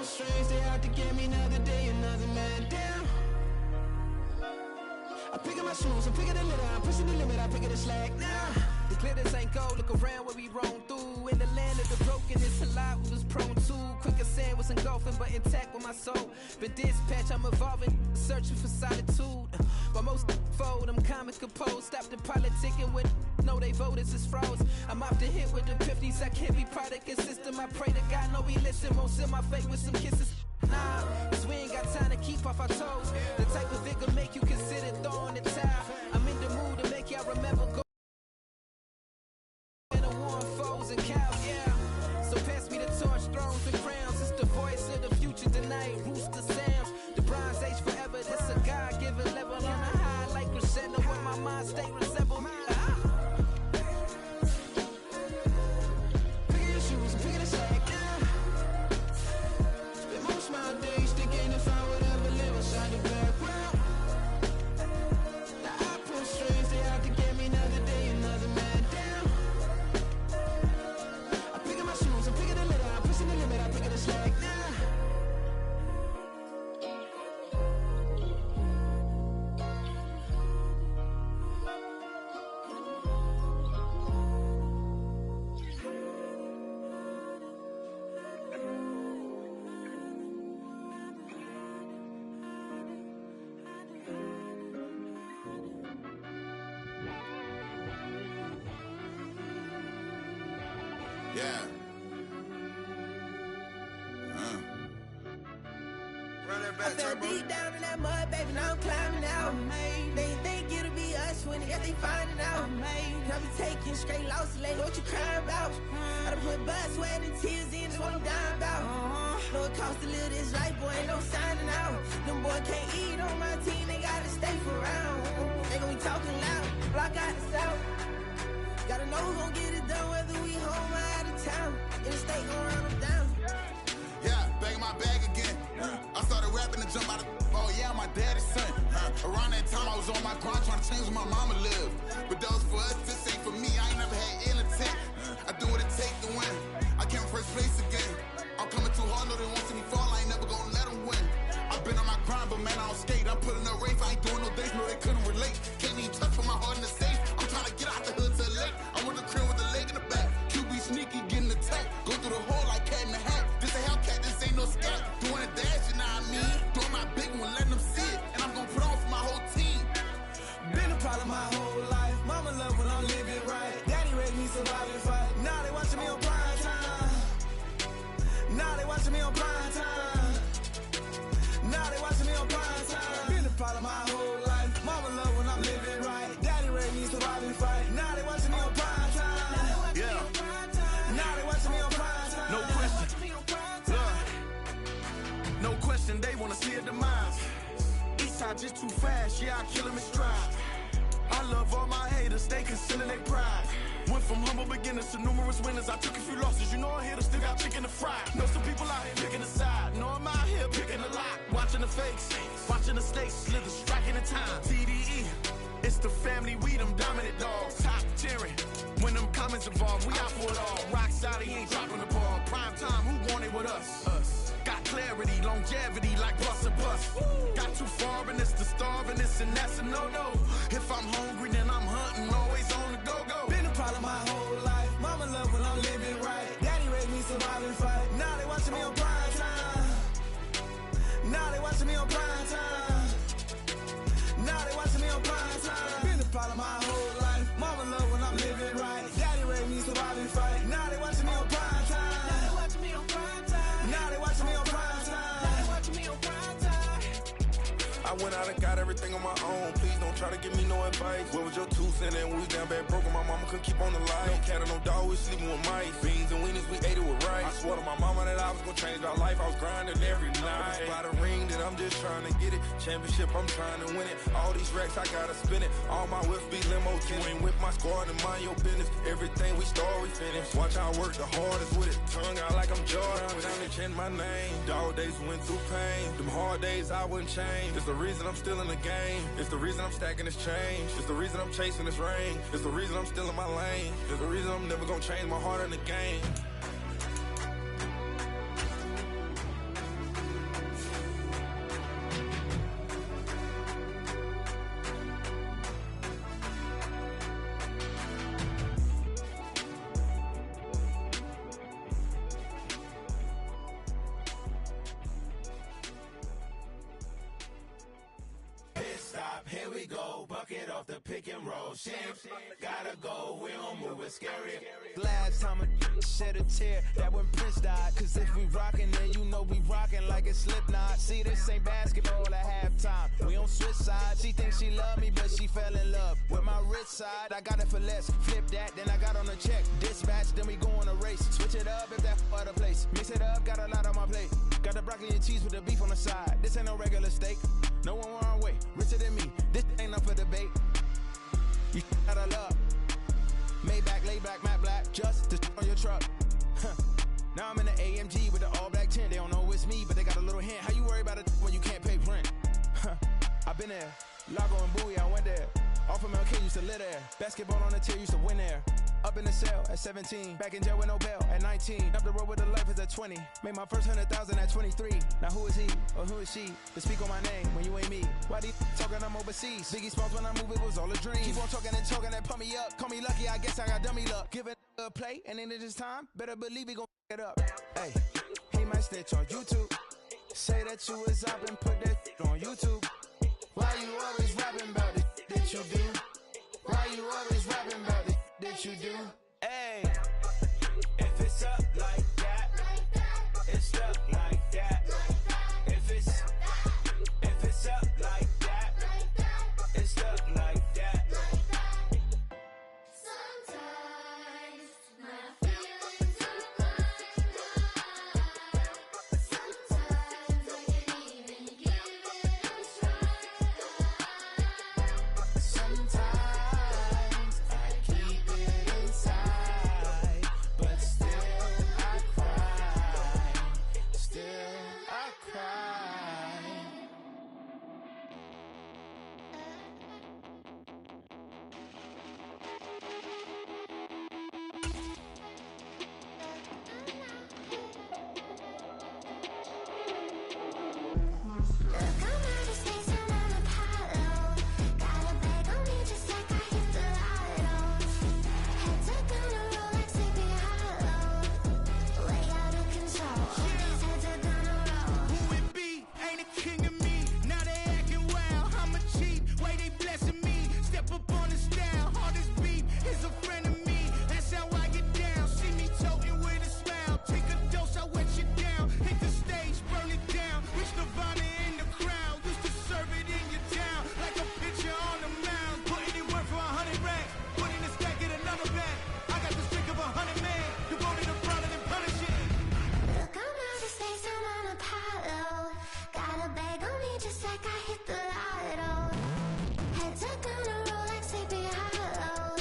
pull strings, they out to get me another day, another man down. I'm picking my shoes, I'm picking the litter, I'm pushing the limit, I'm picking the slack now. The glitters ain't gold, look around where we roam through. In the land of the broken, it's a lot we was prone to. Quicker sand was engulfing, but intact with my soul. Been dispatched, I'm evolving, searching for solitude. While most fold, I'm comic composed. Stop the politicking with no, they voters is froze. I'm off the hit with the 50s, I can't be product and system. I pray to God, no, he listen, won't seal my fate with some kisses. Nah, cause we ain't got time to keep off our toes. The type of vigor make you consider throwing the towel. I'm in the mood to make y'all remember go and the warm foes and cows, yeah. So pass me the torch, thrones and crowns. It's the voice of the future tonight, rooster sounds. The Bronze Age forever, this a God-given level on a high like crescendo where my mind state resemble. Picking your shoes and picking the slack now. Spend most of my days thinking if I would ever live inside the background. Now I pull strings, they out to get me another day, another man down. I'm picking my shoes, I'm picking the litter, I'm pushing the limit, I'm picking the slack now. Yeah. Run that back, I fell Turbo. deep down in that mud, baby, now I'm climbing out. They think it'll be us when they got they finding out. I be taking straight losses, lady, what you crying about? I done put blood, sweat, and tears in, that's what I'm dying about. Know it cost to live this life, boy, ain't no signing out. Them boy can't eat on my team, they gotta stay for round. They gon' be talking loud, block out the south. Gotta know who gon' get it done, whether we home or out of town. In the state, gon' run them down. Yeah, back in my bag again. I started rapping to jump out of. Oh yeah, I'm my daddy's son. Around that time I was on my grind trying to change where my mama lived. But those for us, this ain't for me. I ain't never had ill intent. I do what it takes to win. I came first place again. I'm coming too hard, know they won't see me fall. I ain't never gonna let them win. I've been on my grind, but man, I don't skate. I'm putting up race. I ain't doing no days, no, they couldn't relate. Can't even touch with my heart in the safe. I'm trying to get out the hood to the lake. I'm with the crib with the leg in the back. QB sneaky, getting attacked. Go through the hole like cat in the hat. This a Hellcat, this ain't no scat. Doing a dash, you know what I mean? Doing my big one, letting them see it. And I'm gonna put on for my whole team. Been a problem my whole life. Mama love when I'm living right. Daddy raised me survive and fight. Now they watching me on prime time. Now they watching me on prime time. Now they watching me on prime time. Been a problem my whole life. Mama love when I'm living right. Daddy raised me survive and fight. Now they watching me on prime time. Yeah. Now they watching me on prime time. No question. No question, they wanna see a demise. Eastside just too fast, yeah, I kill him in stride. I love all my haters, they concealing their pride. Went from humble beginners to numerous winners. I took a few losses, you know I'm here to still got chicken to fry. Know some people out here picking a side. Know I'm out here picking a lot. Watching the fakes, watching the stakes, slither, striking the time. TDE, it's the family, we them dominant dogs. Top tiering, when them comments involved, we out for it all. Rock solid, he ain't dropping the ball. Prime time, who want it with us? Got clarity, longevity, like bust a bust. Got too far and it's the starving, this and that's a no-no. If I'm hungry, then I'm hunting, always on the go-go. Been a problem my whole life. Mama love when I'm living right. Daddy raised me survive and fight. Now they watching me on prime time. Now they watching me on prime time. Now they watching me on prime time. Been a problem my whole life. Mama love when I'm living right. Daddy raised me survive and fight. Now they watching me on prime time. Now they watching me on prime time. Now they watching me on prime time. Now they watching me on prime time. I went out and got everything on my own. Please don't try to give me no advice. What was your 2 cents and we was down bad broke and my mama couldn't keep on the light. No cat or no dog, we sleeping with mice. Beans and weenies, we ate it with rice. I swore to my mama that I was gonna change our life. I was grinding every night. By the ring that I'm just trying to get it. Championship, I'm trying to win it. All these racks, I gotta spin it. All my whips be limo tinted. Ain't with my squad and mind your business. Everything we start, we finish. Watch I work the hardest with it. Tongue out like I'm Jordan. Without me change my name. Dog days went through pain. Them hard days I wouldn't change. It's the reason I'm still in the game. It's the reason I'm stacking this change. It's the reason I'm chasing this rain. It's the reason I'm still in my lane. It's the reason I'm never gonna change my heart in the game. Here we go, bucket off the pick and roll. Shit, gotta go, we don't move it scary. Last time a shed a tear, that when Prince died. Cause if we rockin', then you know we rockin' like it's Slipknot. See, this ain't basketball at halftime. We on switch sides. She thinks she love me, but she fell in love with my rich side. I got it for less. Flip that, then I got on a check. Dispatch, then we go on a race. Switch it up if that other place. Mix it up, got a lot on my plate. Got the broccoli and cheese with the beef on the side. This ain't no regular steak. No one wrong way, richer than me. This ain't up for debate. You gotta love. Maybach, laid back, matte black, just to on your truck. Now I'm in the AMG with the all black tint. They don't know it's me, but they got a little hint. How you worry about it when you can't pay rent? I've been there. Lago and Bowie, I went there. Off of MLK used to live there. Basketball on the tier used to win there. Up in the cell at 17. Back in jail with no bail at 19. Up the road with the life is at 20. Made my first 100,000 at 23. Now who is he or who is she to speak on my name when you ain't me? Why they talking I'm overseas? Biggie Smalls when I move it was all a dream. Keep on talking and talking and pump me up. Call me lucky, I guess I got dummy luck. Give it a play and then it's time. Better believe we gon' it up. Hey, he might snitch on YouTube. Say that you was up and put that on YouTube. Why you always rapping about it that you do? Why you always rapping about it that you do? Hey, if it's up like that, it's up like that. If it's up like that, it's up like that. Sometimes my feelings are blind. Sometimes I can't even give it a try. Sometimes I keep it inside, but still I cry. Still I cry. Look, I'm out of space, I'm on Apollo. Got a bag on me just like I hit the lotto. Head tucked on a Rolex, sleepy hollow. Way out of control, all these heads are gonna roll. Who it be? Ain't a king of me. Now they acting wild. I'm a cheat. Way they blessing me. Step up on the style. All this beef is a friend of me. That's how I get down. See me toting with a smile. Take a dose, I wet you down. Hit the stage, burn it down. Reach Nirvana in the crowd. Used to serve it in your town. Like a pitcher on the mound. Putting it work for 100 racks. Put in the stack, get another bag. I got the streak of 100 men. Devoted to prowling and punishing. Look, I'm out of space, I'm on Apollo. Got a bag on me just like I hit the lotto. Head tucked on a Rolex, sleepy hollow.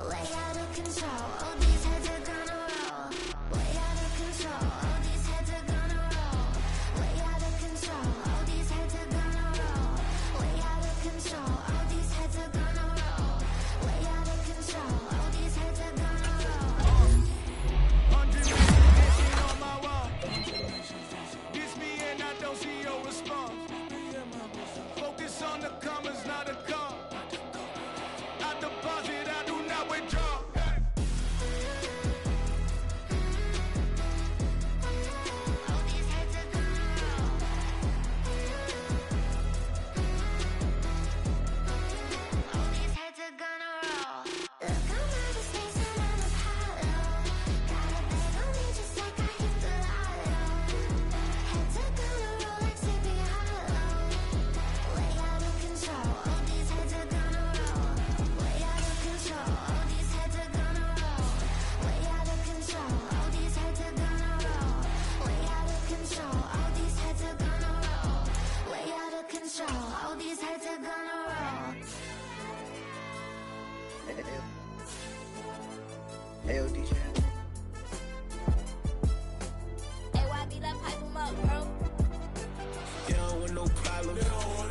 Way out of control, all these heads are gonna roll. Way out of control, all these heads are gonna roll. Way out of control, all these heads are gonna roll. Way out of control, all these heads are gonna roll. Way out of control, all these heads are gonna roll. 100 dancing on my wall. Diss me and I don't see your response. Focus on the commas, not the call. I deposit, I do not withdraw. All these heads are gonna roll. All these heads are gonna roll. Look, I'm out of space, I'm on Apollo. Got a bag on me just like I hit the lotto. Head tucked on a Rolex, sleepy hollow. Way out of control, all these heads are gonna roll. Way out of control, all these heads are gonna roll. Way out of control, all these heads are gonna roll. Way out of control, all these heads are gonna roll. Way out of control, all these heads are gonna roll. Hey, DJ. AYB, let pipe 'em up, bro. They don't want no problems.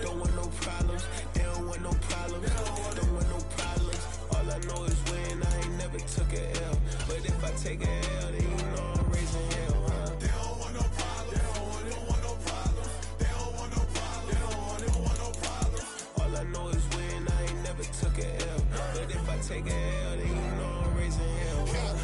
Don't want no problems. They don't want no problems. Don't want no problems. All I know is when I ain't never took a L. But if I take a L, then you know I'm raising hell, huh? They don't want no problems. They don't want no problems. They don't want no problems. They don't want no problems. All I know is when I ain't never took a L. But if I take a L, then you know I'm raising hell, huh?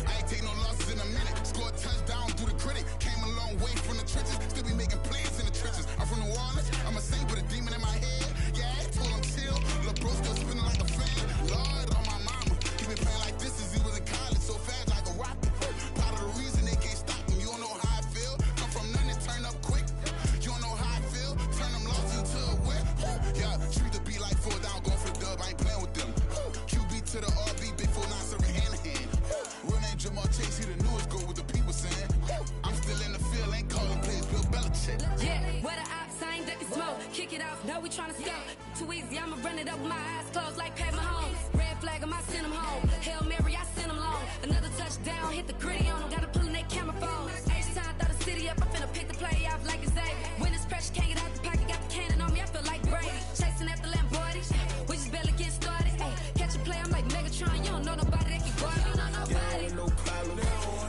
shit. Yeah, where the ops, I ain't ducking smoke. Kick it off, no, we tryna scope. Too easy, I'ma run it up with my eyes closed like Pat Mahomes. Red flag, I send him home. Hail Mary, I send him long. Another touchdown, hit the gritty on him. Gotta pull in that camera phone. H-time, throw the city up. I'm finna pick the play off like it's Xavier. When it's pressure, can't get out the pocket. Got the cannon on me, I feel like Brady. Chasing after Lamborghini. We just barely get started. Ay, catch a play, I'm like Megatron. You don't know nobody that can guard me. You don't know nobody. No problem.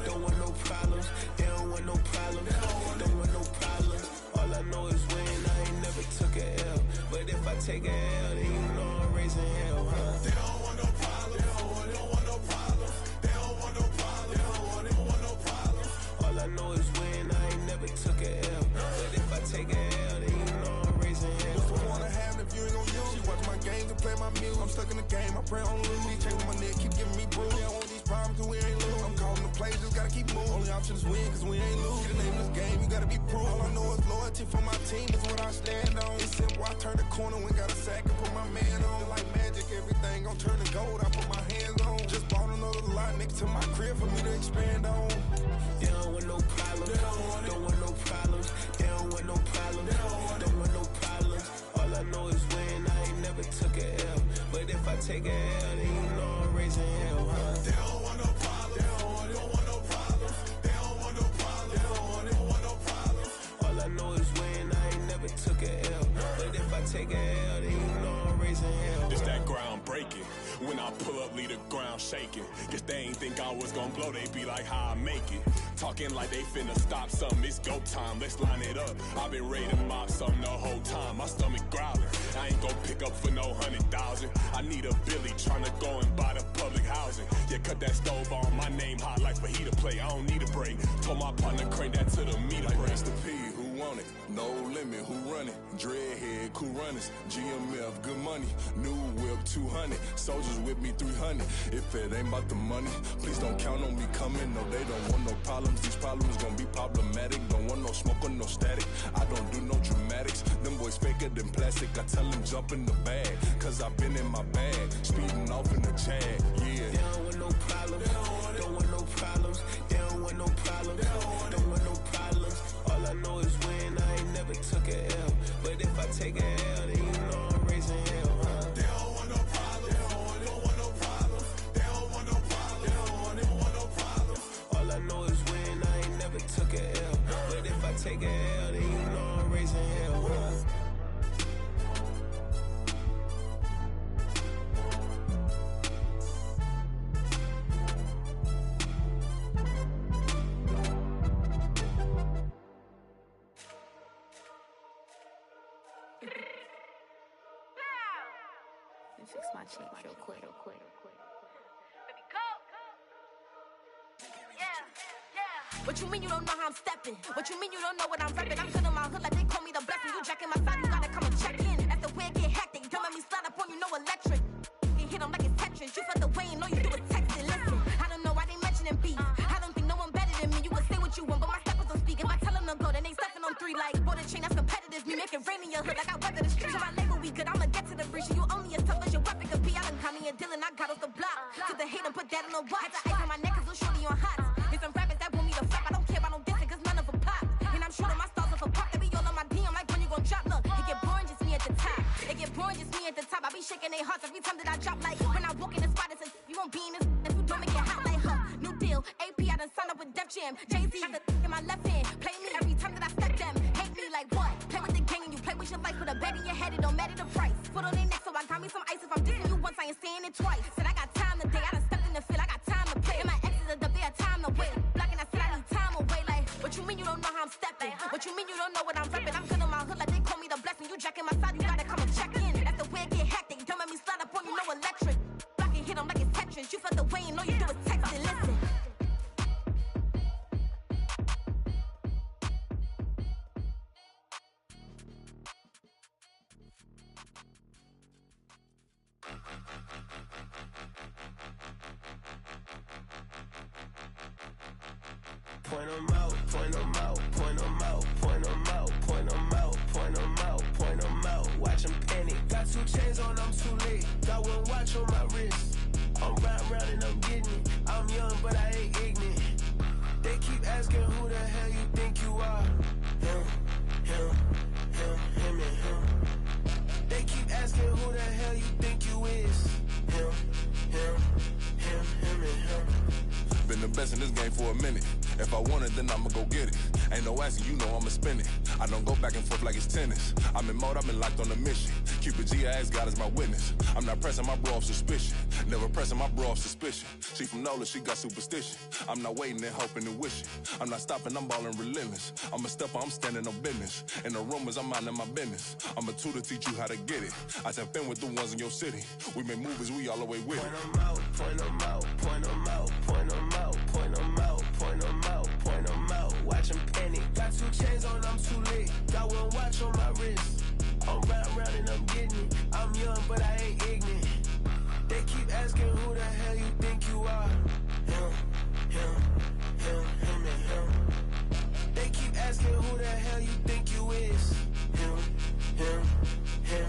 Don't want no problems. They don't want no problems. Don't want no problems. All I know is win. I ain't never took a L. But if I take a L, then you know I'm raising hell, huh? They don't want no problems. They don't want no problems. They don't want no problems. They don't want no problems. All I know is win. I ain't never took a L. But if I take a L, then you know I'm raising hell. What's the point of having if you ain't gon' use? She watch my games and play my music. I'm stuck in the game. I pray on lose. These chains on my neck keep giving me bruise. I want these problems 'cause we ain't lose. I'm calling the plays, just gotta keep moving. Only option is win 'cause we ain't lose. Get the name of this game, you gotta be proof. All I know is loyalty for my team. That's what I stand on. It's simple. I turn the corner when got a sack and put my man on. Like magic, everything gon' turn to gold. I put my hands on. Just bought another lot next to my crib for me to expand on. They don't want no problems. Don't want no problems. They don't want no problems. Don't want no problems. All I know is win. I ain't never took a L. But if I take a L, then you know I'm raising hell, huh? They don't want no problems. They don't want no problems. They don't want no problems. They don't want no problems. All I know is win. I ain't never took a L. But if I take a L, then you know I'm raising hell. It's that ground breaking. When I pull up, leave the ground shaking. Guess they ain't think I was gonna blow, they be like, how I make it. Talking like they finna stop something, it's go time, let's line it up. I've been ready to mob something the whole time, my stomach growling. I ain't gon' pick up for no 100,000. I need a Billy tryna go and buy the public housing. Yeah, cut that stove on, my name hot like fajita play, I don't need a break. Told my partner crank that to the meter break. Mr. P, who want it? No limit, who run it? Dreadhead, cool runners, GMF, good money. New whip, 200, soldiers with me, 300. If it ain't about the money, please don't count on me coming. No, they don't want no problems. These problems gon' be problematic. Don't want no smoke or no static. I don't do no dramatics. Them boys faker than plastic. I tell them jump in the bag, 'cause I've been in my bag, speeding off in the Jag. Yeah. They don't want no problems. Don't want no problems. They don't want no problems. Don't want no problems. All I know is win. I ain't never took a L. But if I take a L, then you know I'm raising hell, huh? They don't want no problems. They don't want no problems. They don't want no problems. They don't want no problems. All I know is win. I ain't never took a L. But if I take a L, then you know I'm raising hell, huh? Fix my cheek real quick. What you mean you don't know how I'm stepping? What you mean you don't know what I'm repping? I'm good in my hood like they call me the blessing. You jacking my side, you gotta come and check in. As the way I get hectic, don't make me slide up on you, no electric. You hit them like it's Tetris. You felt the way and all you do is text it. Listen, I don't know why they mentioning beef. I don't think no one better than me. You would say what you want, but my steppers don't speak. If I tell them to go, then they stepping on 3 like border chain. That's competitive. Me making rain in your hood like I weather the streets. So my label we good. I'ma get to the breach. You only as tough as your weapon could be. I done caught me a Dylan. I got off the block. To the hate and put that on the watch. Had the ice on my neck 'cause little shorty on hot. There's some rappers that want me to flop. I don't care about no dissing 'cause none of them pop. And I'm shooting my stars off a pop. They be all on my DM like when you gon' drop. Look, it get boring just me at the top. It get boring just me at the top. I be shaking their hearts every time that I drop. Like when I walk in the spot, it says you won't be in this if you don't make it hot like her. New deal, AP. I done signed up with Def Jam. Jay-Z got the in my left hand. Play me every time that I step them. Hate me like what? Play with the gang and you play with your life. Put a bet in your head, it don't matter the price. Foot on their neck, so I got me some ice. If I'm dissing you once, I ain't saying it twice. Said I got time today. I done stepped in the field. I got time to play. And my exes are up there, time to wait. Blocking, I said I need time away. Like, what you mean you don't know how I'm stepping? What you mean you don't know what I'm repping? I'm good in my hood like they call me the blessing. You jacking my side, you gotta come and check in. That's the way I get hectic. Don't make me slide up on you, no electric. Blocking, hit them like it's Tetris. You felt the way and all you do is text it. Listen. Point 'em out, point 'em out, point 'em out, point 'em out, point 'em out, point 'em out, point 'em out. Watch 'em panic. Got 2 chains on, I'm too late. Got 1 watch on my wrist. I'm round and I'm getting it. I'm young, but I ain't ignorant. They keep asking who the hell you think you are. Yeah. best in this game for a minute. If I want it, then I'ma go get it. Ain't no asking, you know I'ma spend it. I don't go back and forth like it's tennis. I'm in mode, I've been locked on a mission. Keep a G, I ask God as my witness. I'm not pressing my bro off suspicion. Never pressing my bro off suspicion. She from NOLA, she got superstition. I'm not waiting and hoping and wishing. I'm not stopping, I'm balling relentless. I'm a stepper, I'm standing on business. In the rumors, I'm minding my business. I'm a tutor, teach you how to get it. I tap in with the ones in your city. We make movies, we all the way with it. Point them out, point them out, point them out, point them out, point them out, point them out, point them out. Watch them panic. Got 2 chains on, I'm too late. Got 1 watch on my wrist. I'm round and I'm getting it. I'm young, but I ain't ignorant. They keep asking who the hell you think you are. Him, and him. They keep asking who the hell you think you is. Him, and him.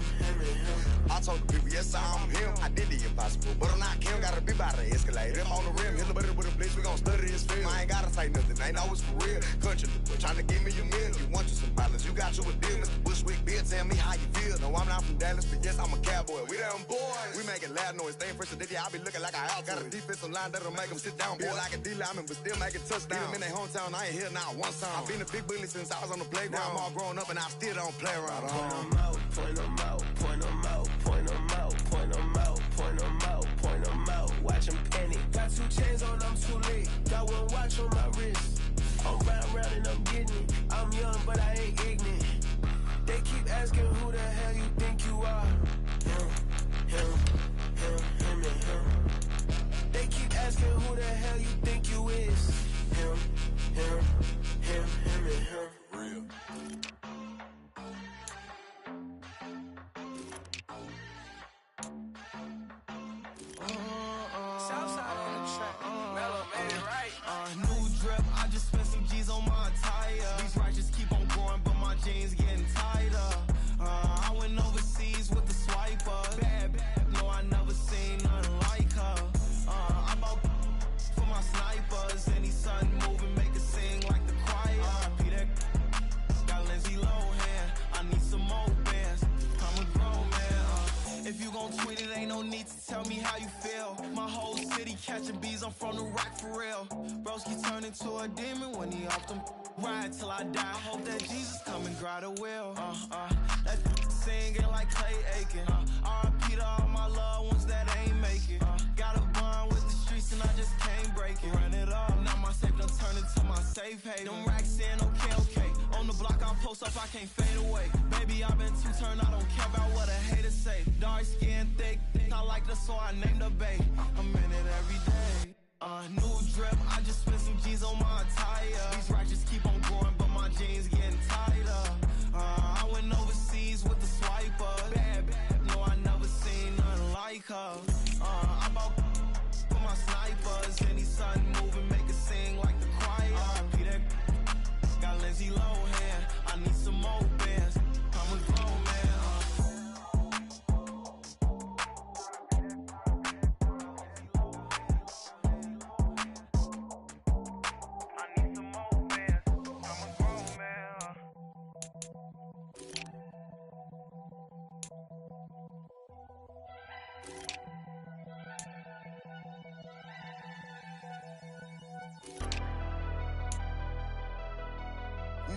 I told the people, yes, I'm him. I did the impossible, but I'm not Kim. Gotta be by the escalator. I'm on the rim, hit the butter with a blitz. We gon' study this film. I ain't gotta say nothing, ain't always for real. Country, trying to give me a meal. You want you some violence, you got you a deal. Mr. Bushwick, Bill, tell me how you feel. No, I'm not from Dallas, but yes, I'm a cowboy. We them boys. We making loud noise, staying fresh to this. I be looking like a house. Got a defensive line that'll make them sit down. Feel like a D-lineman, but still making touchdowns. Them in their hometown, I ain't here now one time. I've been a big bully since I was on the playground. I'm all grown up and I still don't play around. Point them out, point them out, point them out, point them out, point them out, point them out, point them out. Watch them panic. Got 2 chains on, I'm too late. Got 1 watch on my wrist. I'm round and I'm getting it. I'm young, but I ain't ignorant. They keep asking who the hell you think you are. Him, and him. They keep asking who the hell you think you is. Him, and him. Real. Southside on the track. Mellow made it right. New drip, I just spent some G's on my attire. These righteous keep on growing, but my jeans getting tighter. I went overseas with the swiper. Bad, no, I never seen nothing like her. I bought for my snipers. Any sun moving, make it sing like the choir. Peter got Lindsay Lohan. I need some more bands. I'm a grown man. If you gon' tweet it, ain't no need to tell me how you feel. My whole city catching bees, I'm from the rock for real. Broski turn into a demon when he off them. Ride till I die. I hope that Jesus come and grab the wheel. That singing like Clay Aiken. R.I.P. to all my loved ones that ain't make it. Got a bond with the streets and I just can't break it. Run it up, now my safe done turn into my safe haven. Them racks in, okay. On the block I post up, I can't fade away. Baby, I've been too turned, I don't care about what a hater say. Dark skin, thick, I like the so I named the bae. I'm in it every day. New drip, I just spent some G's on my attire. These righteous keep on growing, but my jeans getting tighter. I went overseas with the swiper. Bad, no, I never seen nothing like her. I bought for my snipers. Any sun moving, make it sing like the choir. Peter got Lindsay Lohan. I need some more bands. I'm a grown man.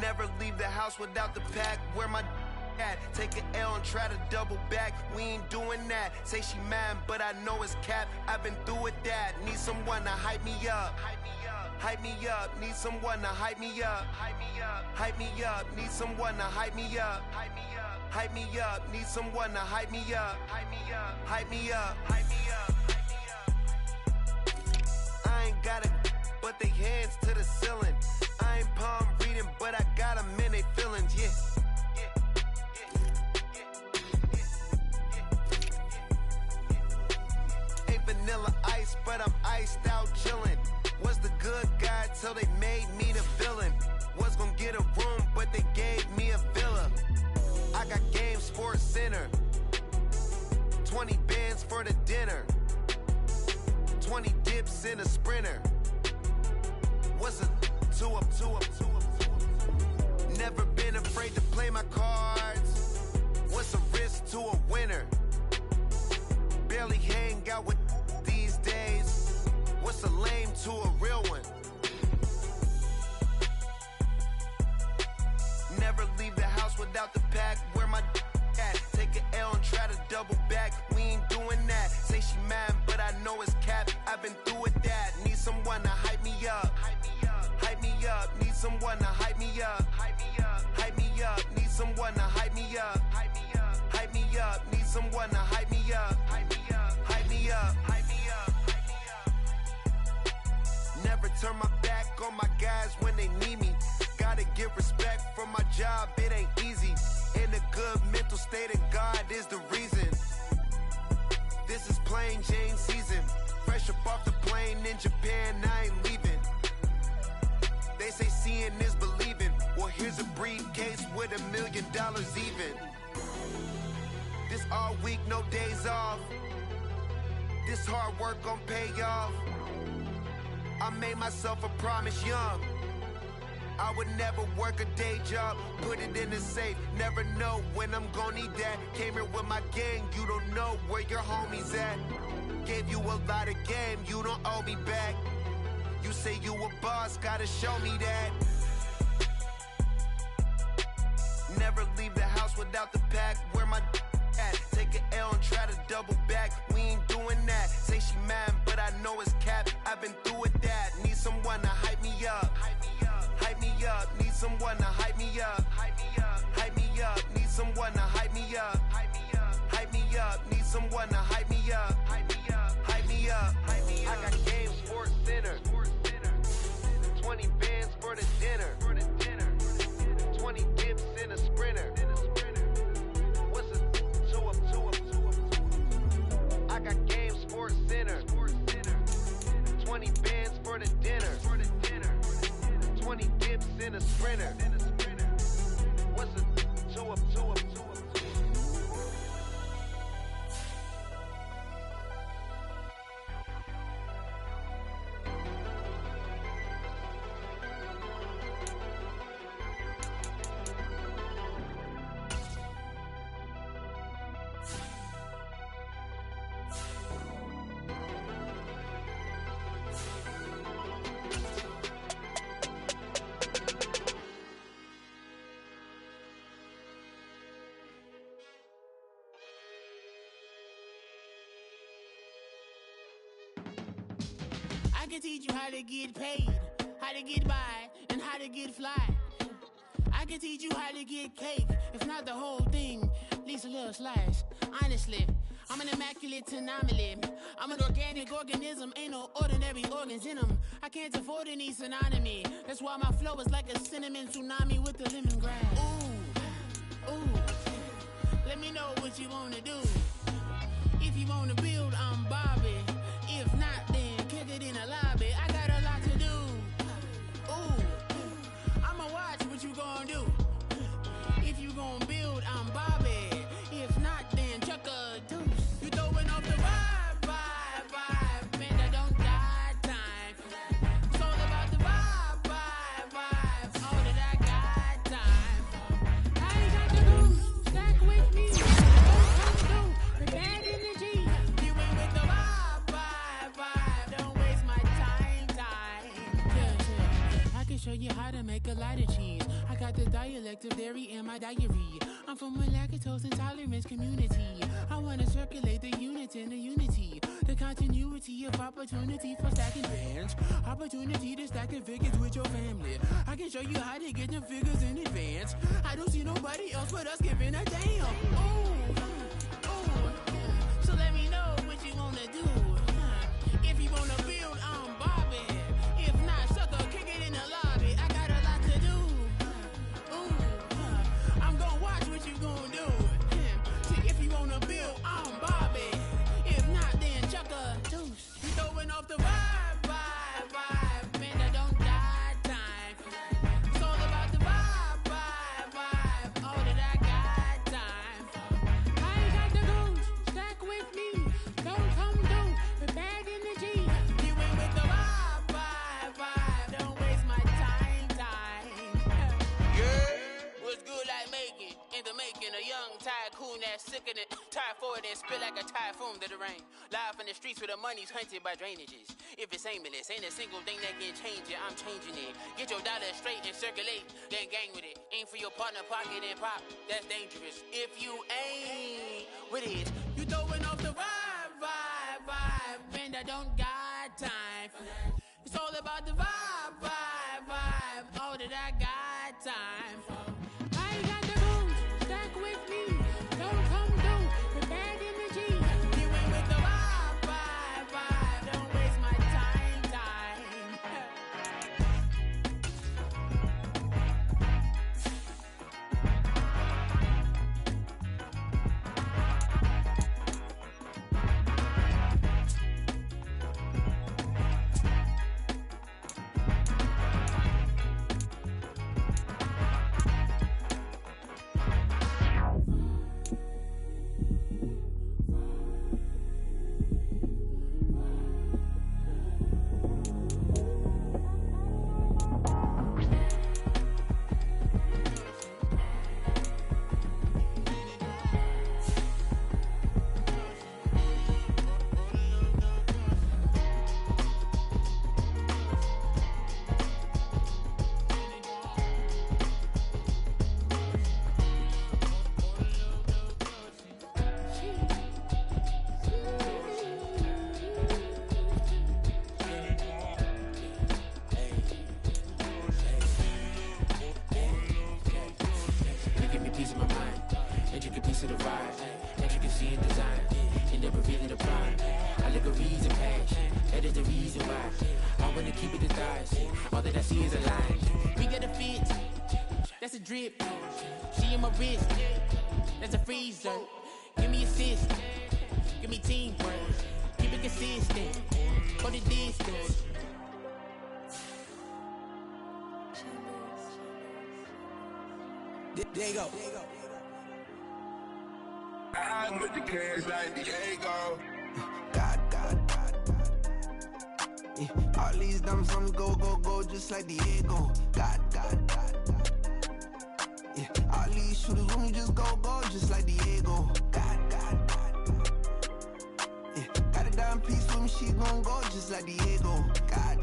Never leave the house without the pack. Where my at? Take an L and try to double back. We ain't doing that. Say she mad, but I know it's cap. I've been through with that. Need someone to hype me up. Hype me up. Need someone to hype me up. Hype me up. Need someone to hype me up. Hype me up. Need someone to hype me up. Hype me up. I ain't got it, but they hands to the ceiling. I ain't palm reading, but I got them in they feelings, yeah. Ain't vanilla ice, but I'm iced out chillin'. Was the good guy till they made me the villain. Was gonna get a room, but they gave me a villa. I got Game Sports Center. 20 bands for the dinner. 20 dips in a sprinter. What's a two up? Never been afraid to play my cards. What's a risk to a winner? Barely hang out with these days. What's What's a lame to a real one? Never leave the house without the pack. Where my at? Take an L and try to double back. We ain't doing that. Say she mad, but I know it's cap. I've been through with that. Need someone to hype me up. Hype me up. Need someone to hype me up. Hype me up. Need someone to hype me up. Hype me up. Need someone to hype me up. Hype me up. Never turn my back on my guys when they need me. Gotta give respect for my job, it ain't easy. In a good mental state, and God is the reason. This is plain Jane season. Fresh up off the plane in Japan, I ain't leaving. They say seeing is believing. Well, here's a briefcase with $1 million even. This all week, no days off. This hard work gon' pay off. I made myself a promise young. I would never work a day job, put it in the safe. Never know when I'm gon' need that. Came here with my gang, you don't know where your homies at. Gave you a lot of game, you don't owe me back. You say you a boss, gotta show me that. Never leave the house without the pack. Where my at? Take an L and try to double back. We ain't doing that. Say she mad, but I know it's cap. I've been through with that. Need someone to hype me up. Hype me up. Need someone to hype me up. Hype me up. Need someone to hype me up. Hype me up. Need someone to hype me up. Hype me up. I got game Sports Center. 20 bands for the dinner. 20 dips in a sprinter. What's a two up? I got game Sports Center. 20 bands for the dinner. 20 dips in a sprinter. What's a two up? I can teach you how to get paid, how to get by, and how to get fly. I can teach you how to get cake, if not the whole thing, at least a little slice. Honestly, I'm an immaculate anomaly. I'm an organic organism, ain't no ordinary organs in them. I can't afford any synonymy. That's why my flow is like a cinnamon tsunami with the lemongrass. Ooh, let me know what you wanna do. If you wanna build, I'm Bobby. If not, then kick it in the lobby. I got a lot to do. Ooh, I'ma watch what you gonna do. If you gonna build, I'm Bobby. If not, then chuck a deuce. You throwing off the vibe. Man, I don't got time. It's all about the vibe. All that I got time. I ain't got the goose. Stack with me. Don't come through. Bad energy. You ain't with the vibe. Don't waste my time. Yeah. I can show you how to make a lot of cheese. I got the dialect of dairy in my diary. I'm from a lactose intolerance community. I wanna circulate the units in the unity. The continuity of opportunity for stacking bands. Opportunity to stack the figures with your family. I can show you how to get them figures in advance. I don't see nobody else but us giving a damn. Ooh. So let me know what you wanna do. If you wanna build, I'm Bobby. If not, sucker, kick it in the lobby. I got a lot to do. Ooh, I'm gonna watch what you gonna do. See, if you wanna build, I'm Bobby. If not, then chuck a deuce. You throwing off the vibe. Man, I don't got time. It's all about the vibe. All that I got time. I ain't got the goose. Stack with me. Don't come through with bad energy. You ain't with the vibe. Don't waste my time. Yeah, what's good like making? In the making, a young tycoon that's sickening. Tired for it and spit like a typhoon to the rain. Live in the streets where the money's hunted by drainages. If it's aimless, ain't a single thing that can change it, I'm changing it. Get your dollar straight and circulate, then gang with it. Aim for your partner, pocket and pop, that's dangerous. If you ain't with it, you throwing off the vibe, and I don't got time. It's all about the vibe, all that I got time for. I got the rules, stack with me, don't come through with bad energy. You ain't with the vibe, don't waste my time. That's a drip. She in my wrist. That's a freezer. Give me assist. Give me teamwork. Keep it consistent. Go the distance. There you go. I'm with the cash like Diego. God. Yeah, all these dumps on go, just like Diego. God. Yeah, all these shooters on me just go, just like Diego. God. Yeah, got a dime piece with me, she gon' go just like Diego. God.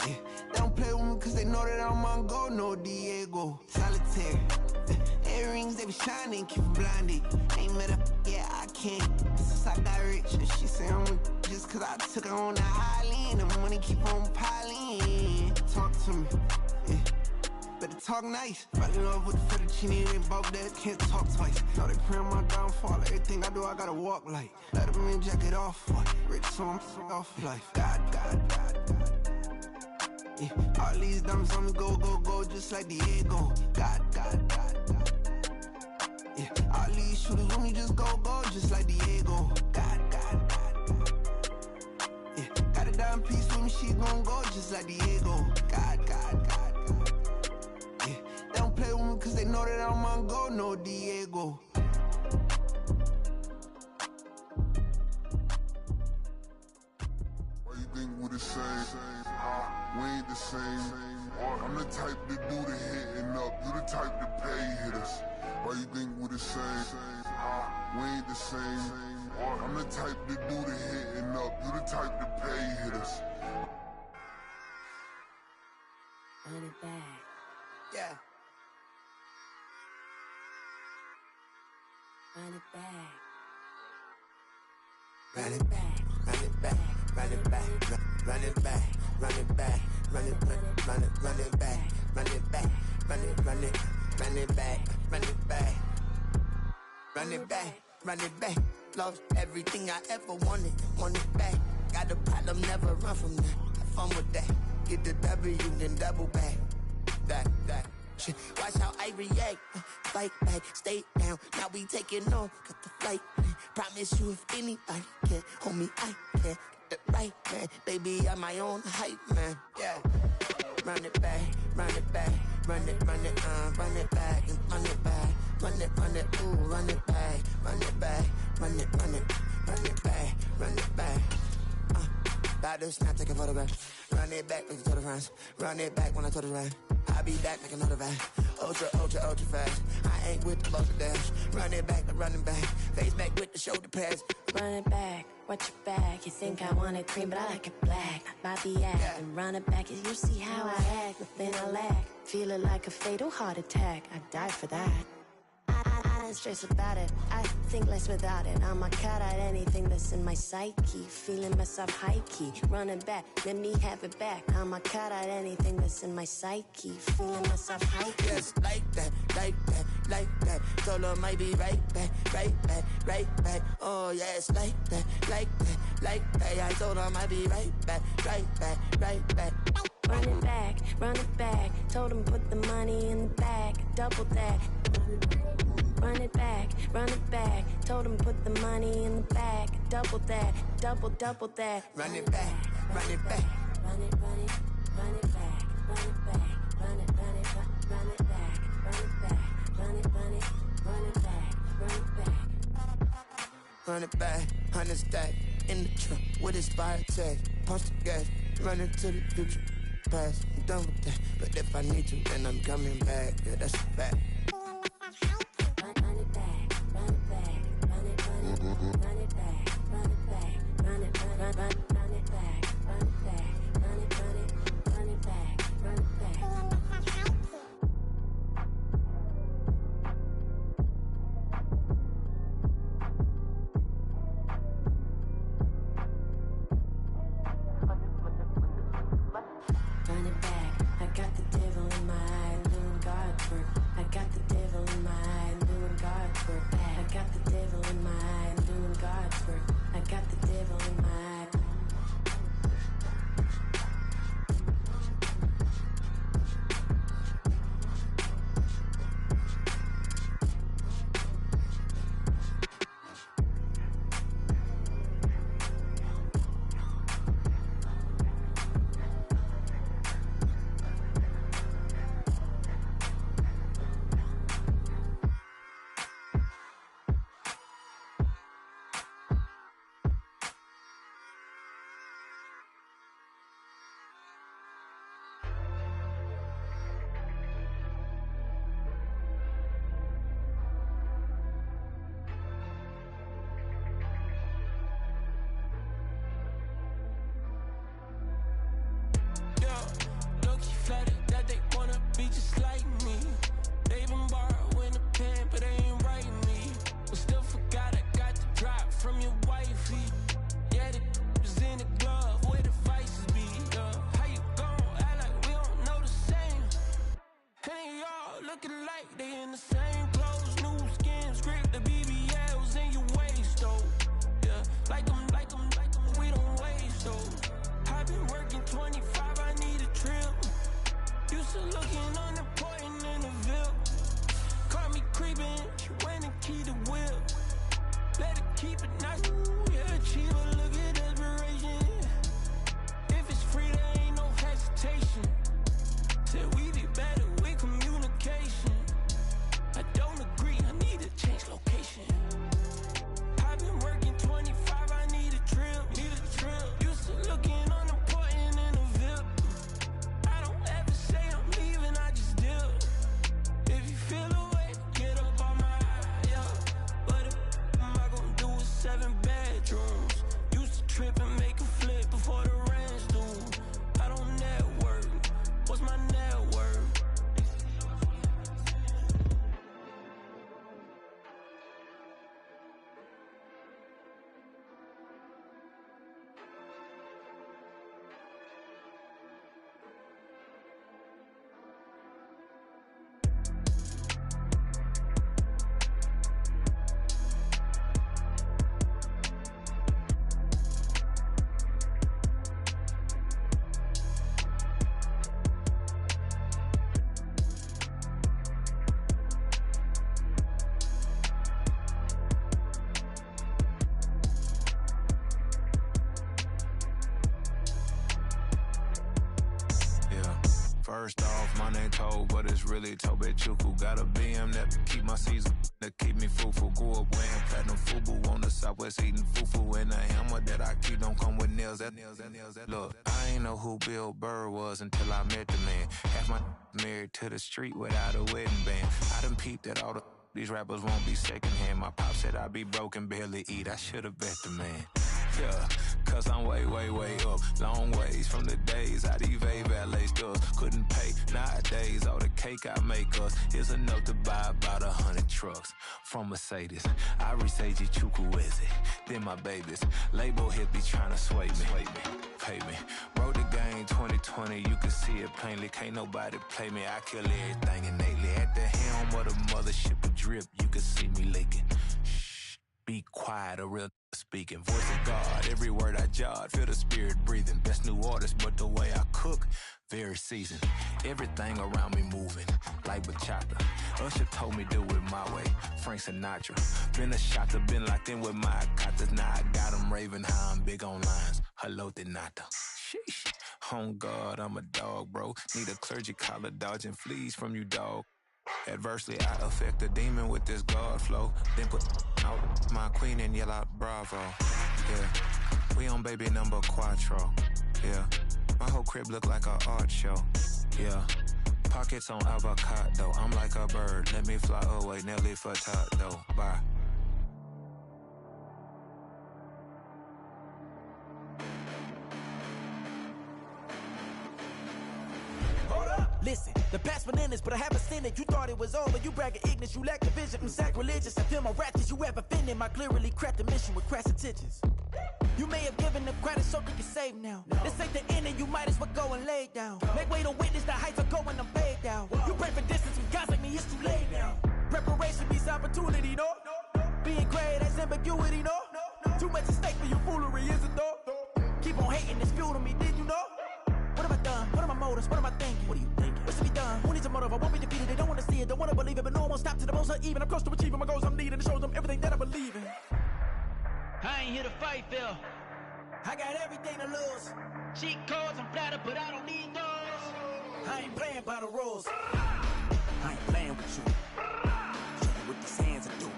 Yeah, they don't play with me cause they know that I'm on go, no Diego. Solitaire. Earrings, they be shining, keep blinded. Ain't met up, yeah, I can't. Since I got rich, she say I'm just cause I took her on the island. The money keep on piling. Talk to me, yeah. Better talk nice. Fell in love with the fettuccine, they both dead, can't talk twice. Now they praying my downfall, everything I do, I gotta walk like. Let them in, jacket off, rich, so I'm off life. God. Yeah, all these dumps on me go, just like Diego. God. Yeah, all these shooters on me just go, just like Diego. God. Yeah, got a dime piece with me, she gon' go just like Diego. God. Yeah, they don't play with me cause they know that I'm on go, no Diego. Why you think we the same? We ain't the same. I'm the type to do the hitting up, you the type to pay hitters. Why you think we the same? We ain't the same. I'm the type to do the hitting up, you the type to pay hitters. Run it back. Yeah. Run it back. Run it back. Run it back. Run it back. Run it back. Run it back. Run it back. Run it back. Run it back. Run it back. Run it back. Run it back. Run it back. Lost everything I ever wanted. Want it back. Got a problem, never run from that. Have fun with that. Get the W, then double back. That shit. Watch how I react. Fight back, stay down. Now we taking on. Got the flight. Promise you if anybody can hold me, I can. Get the right man. Baby, I'm my own hype man. Yeah. Run it back. Run it back. Run it back. And run it back. Run it, ooh, run it back. Run it back. Run it back. Run it back. About to snap, take a photograph. Run it back, make it to the friends. Run it back when I told it right. I'll be back, make another ride. Ultra fast. I bang with the buckle dash. Run it back, running back. Face back with the shoulder pads. Run it back, watch your back. You think I want it cream, but I like it black. Bobby act and run it back. You see how I act, but then I lack. Feeling like a fatal heart attack. I'd die for that. I don't stress about it. I think less without it. I'ma cut out anything that's in my psyche. Feeling myself high key. Running back, let me have it back. I'ma cut out anything that's in my psyche. Feeling myself high key. Yes, like that, like that, like that. Solo might be right back, right back, right back. Oh yes, like that, like that, like that. I told her I might be right back, right back, right back. Run it back, run it back. Told him put the money in the bag, double that. Run it back, run it back. Told him put the money in the bag, double that, double that. Run it back, run it back. Run it, run it, run it back, run it back, run it, run it, run it back, run it back, run it, run it, run it back, run it back. Run it back, 100 stack in the truck with his fire tag. Punch the gas, run into the future. Past, I'm done with that. But if I need to, then I'm coming back. Yeah, that's a fact. Run it back, run it back, run it, run it, run it back, run it back, run it, run it back, run it back, run it, run it, run it back, run it back. Run it back, I got the devil in my eye, doing God's work. I got the devil in my eye, doing God's work. I got the devil in my eye, doing God's work. I got the devil in my eye. Flattered that they wanna be just like me. They been borrowing a pen, but they ain't writing me. But still forgot I got the drop from your wifey. Yeah, the was in the glove where the vices be. How you gon' act like we don't know the same? And they all looking like they in the same clothes, new skins, grip the BBLs in your waist, though. Yeah, like them, we don't waste, though. I've been working 25, I need a trip. Used to looking unimportant in the Ville. Caught me creeping, she went and keyed the whip. Let her keep it nice, yeah, achiever, look at desperation. If it's free, there ain't no hesitation. Said we be better with communication. I don't agree, I need to change location. I've been working 25, I need a trip. Used to looking unimportant in the Ville. I don't ever say I'm leaving, I just deal. If you feel away, get up on my yeah. But if am I gonna do with 7 bedrooms? Used to trip and make a flip before the rent's due. I don't network. What's my net worth? First off, my name Toad, but it's really Tobechuku. Got a BM that keep my season, that keep me fruitful. Grew up wearing platinum FUBU on the southwest, eating fufu. And the hammer that I keep don't come with nails. Look, I ain't know who Bill Burr was until I met the man. Half my married to the street without a wedding band. I done peeped at all the These rappers won't be secondhand. My pop said I'd be broke and barely eat. I should've bet the man. Yeah, cause I'm way, way, way up. Long ways from the days I eBay valet stores. Couldn't pay nowadays. All the cake I make us is enough to buy about 100 trucks. From Mercedes, I resage Chukwueze. Then my babies, label hit be trying to sway me. Pay me. Wrote the game 2020, you can see it plainly. Can't nobody play me. I kill everything innately. At the helm of the mothership of drip, you can see me leaking. Shh, be quiet, a real speaking. Voice of God, every word I jot, feel the spirit breathing. Best new artist, but the way I cook, very seasoned. Everything around me moving, like bachata. Usher told me do it my way, Frank Sinatra. Been a shotter, been locked in with my katas. Now I got them raving how I'm big on lines. Hello, Denata. Sheesh. On God, I'm a dog, bro. Need a clergy collar, dodging fleas from you, dog. Adversely, I affect the demon with this God flow. Then put out my queen and yell out bravo. Yeah, we on baby number quattro. Yeah, my whole crib look like a art show. Yeah, pockets on avocado. I'm like a bird, let me fly away. Nelly Furtado. Bye. Listen, the past bananas, but I haven't seen it. You thought it was over, you bragging ignorance, you lack the vision. I'm sacrilegious, I feel my ratchets, you have offended my clearly crafted mission with crass intentions. You may have given them credit so they can save now. This ain't the end and you might as well go and lay down. Make way to witness the heights are going, I'm paid down. You pray for distance with guys like me, it's too late now. Preparation means opportunity, no? Being great has ambiguity, no? Too much at stake for your foolery, is it though? Keep on hating, it's fuel to me, did you know? What have I done? What are my motives? What am I thinking? What are you thinking? What's to be done? Who needs a motive? I won't be defeated. They don't want to see it, don't want to believe it, but no one won't stop to the most even. I'm close to achieving my goals I'm needing to show them everything that I believe in. I ain't here to fight, Phil. I got everything to lose. Cheat codes, I'm flattered, but I don't need those. I ain't playing by the rules. I ain't playing with you. Show you what these hands are doing.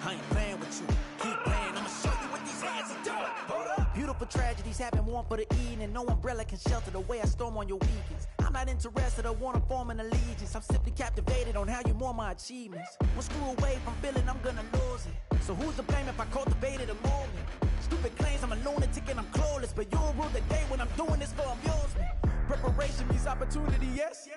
I ain't playing with you. Keep playing, I'ma show you what these hands are doing. Hold up. Beautiful tragedies happen, one for the eating, and no umbrella can shelter the way I storm on your weekends. I'm not interested or wanna form an allegiance. I'm simply captivated on how you mourn my achievements. One screw away from feeling I'm gonna lose it. So who's to blame if I cultivated a moment? Stupid claims I'm a lunatic and I'm clueless, but you'll rule the day when I'm doing this for amusement. Preparation means opportunity, yes.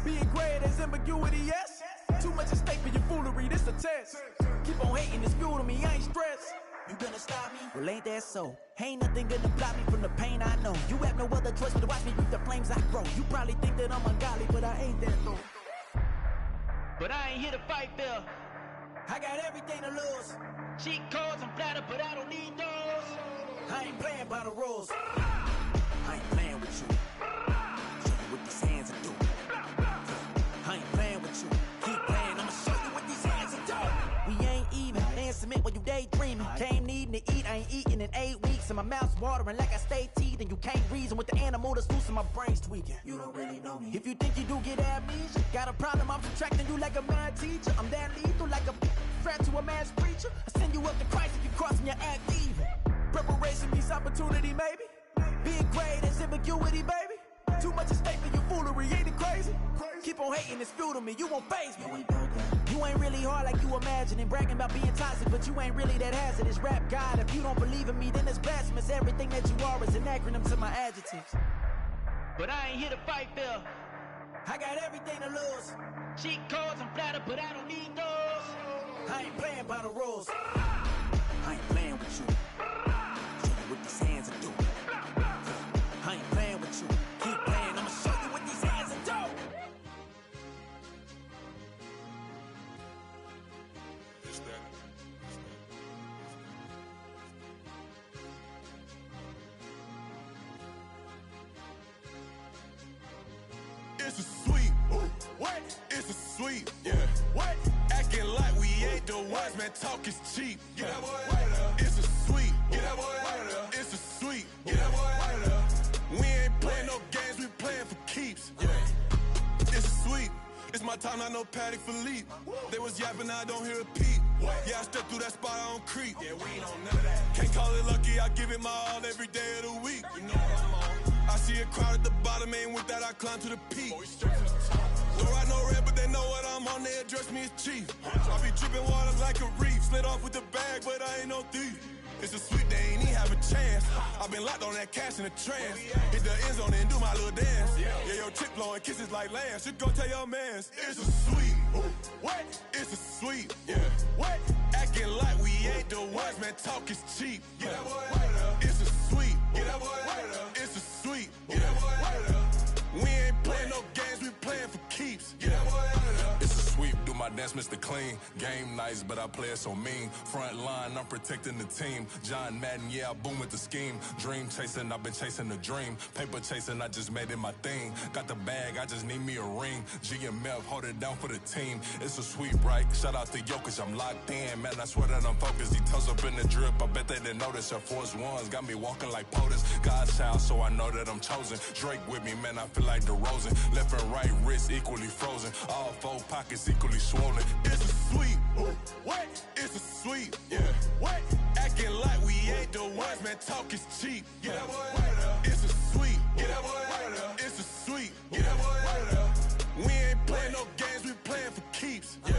Being great is ambiguity, yes. Too much at stake for your foolery, this a test. Keep on hating, it's fuel to me, I ain't stressed. You gonna stop me? Well, ain't that so? Ain't nothing gonna block me from the pain I know. You have no other choice but to watch me reap the flames I grow. You probably think that I'm ungodly, but I ain't that though. But I ain't here to fight, Phil. I got everything to lose. Cheat codes, I'm flattered, but I don't need those. I ain't playing by the rules. I ain't playing with you. Show you what these hands are doing. I ain't playing with you. Keep playing, I'ma show you what these hands are doing. We ain't even. Dance submit when you daydreaming. Came needing to eat, I ain't eating in 8 weeks. And my mouth's watering like I stay teeth. And you can't reason with the animal that's loose and my brain's tweaking. You don't really know me. If you think you do get amnesia, got a problem, I'm subtracting you like a mad teacher. I'm that lethal like a threat to a mass preacher. I send you up to Christ if you crossing your act evil. Preparation means opportunity, maybe. Being great is ambiguity, baby. Too much at stake for your foolery, ain't it crazy? Keep on hating, it's fuel to me, you won't faze me. You ain't really hard like you imagining. Bragging about being toxic, but you ain't really that hazardous. Rap God, if you don't believe in me, then it's blasphemous. Everything that you are is an acronym to my adjectives. But I ain't here to fight, Phil. I got everything to lose. Cheat codes, I'm flattered, but I don't need those. I ain't playing by the rules. I ain't playing with you. Show you what these hands are doing. I ain't playing with you. Keep playing, I'ma show you what these hands are doing. It's a sweet. What? It's a sweet. Yeah. What? Acting like we ain't the wise man, talk is cheap. Get that boy out of there. It's a sweet. Get that boy out of there. It's a sweet. Get that boy out of there. We ain't playing no games, we playing for keeps. Yeah. It's a sweet. It's my time, not no Patty Philippe. They was yapping, I don't hear a peep. Yeah, I step through that spot, I don't creep. Yeah, we ain't on none of that. Can't call it lucky, I give it my all every day of the week. You know what I'm on. I see a crowd at the bottom, ain't with that, I climb to the peak. Don't ride no red, but they know what I'm on. down, they address me as chief. I be dripping water like a reef. Slid off with the bag, but I ain't no thief. It's a sweet, they ain't even have a chance. I been locked on that cash in a trance. Hit the end zone and do my little dance. Yeah, your chick blowing kisses like Lance. You go tell your mans. It's a sweet. What? It's a sweet. Yeah. What? Acting like we ain't the ones, man. Talk is cheap. Get that boy out of there. It's a sweet. Get that boy out of there. It's a sweet. Get that boy out of there. We ain't playing no games, we playing for keeps. Get that boy out of there. It's a sweep, do my dance, Mr. Clean. Game nice, but I play it so mean. Front line, I'm protecting the team. John Madden, yeah, I boom with the scheme. Dream chasing, I've been chasing the dream. Paper chasing, I just made it my thing. Got the bag, I just need me a ring. GMF, hold it down for the team. It's a sweep, right? Shout out to Jokic, I'm locked in. Man, I swear that I'm focused. He toes up in the drip, I bet they didn't notice. Air Force Ones got me walking like POTUS. God's child, so I know that I'm chosen. Drake with me, man, I feel like DeRozan. Left and right wrist equally frozen. All four pockets equally swollen. It's a sweep. What? It's a sweep. Yeah. What? Acting like we ain't the ones, man. Talk is cheap. Get that boy out of there. It's a sweep. Get that boy out of there. It's a sweep. Get that boy out of there. We ain't playing no games, we playing for keeps. Yeah.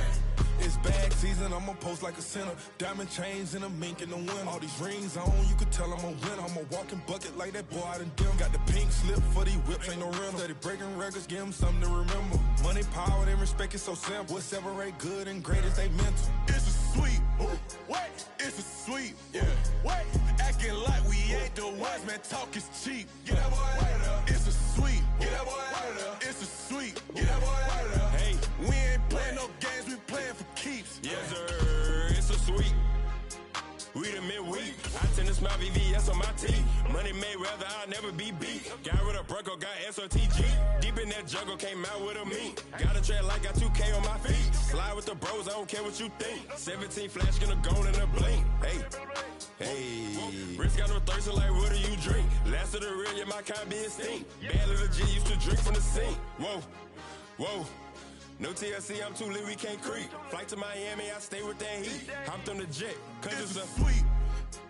It's bag season, I'ma post like a sinner. Diamond chains and a mink in the wind. All these rings on, you could tell I'm a winner. I'm a walking bucket like that boy out in dim. Got the pink slip for these whips, ain't no rental. Steady breaking records, give them something to remember. Money, power, and respect is so simple. What separate good and great is they mental. It's a sweep. What? It's a sweep. Yeah. What? Acting like we ain't the ones, man. Talk is cheap. Get that boy out of there. It's a sweep. Get that boy out of there. It's a sweep. Get that boy out of there. Hey, we ain't playing no games, we playing for keeps. Yes, sir, it's a sweep. We the midweek. I tend to smile VVS on my teeth. Money made rather I'll never be beat. Got rid of Bronco, got SOTG. Deep in that jungle, came out with a meat. Got a trail like got 2K on my feet. Slide with the bros, I don't care what you think. 17 flash, gonna go in a blink. Hey. Wrist got no thirsting like what do you drink? Last of the real, yeah, my kind be extinct. Bad little G used to drink from the sink. Whoa. No TLC, I'm too lit, we can't creep. Flight to Miami, I stay with that heat. Hopped on the jet, cause it's a sweep.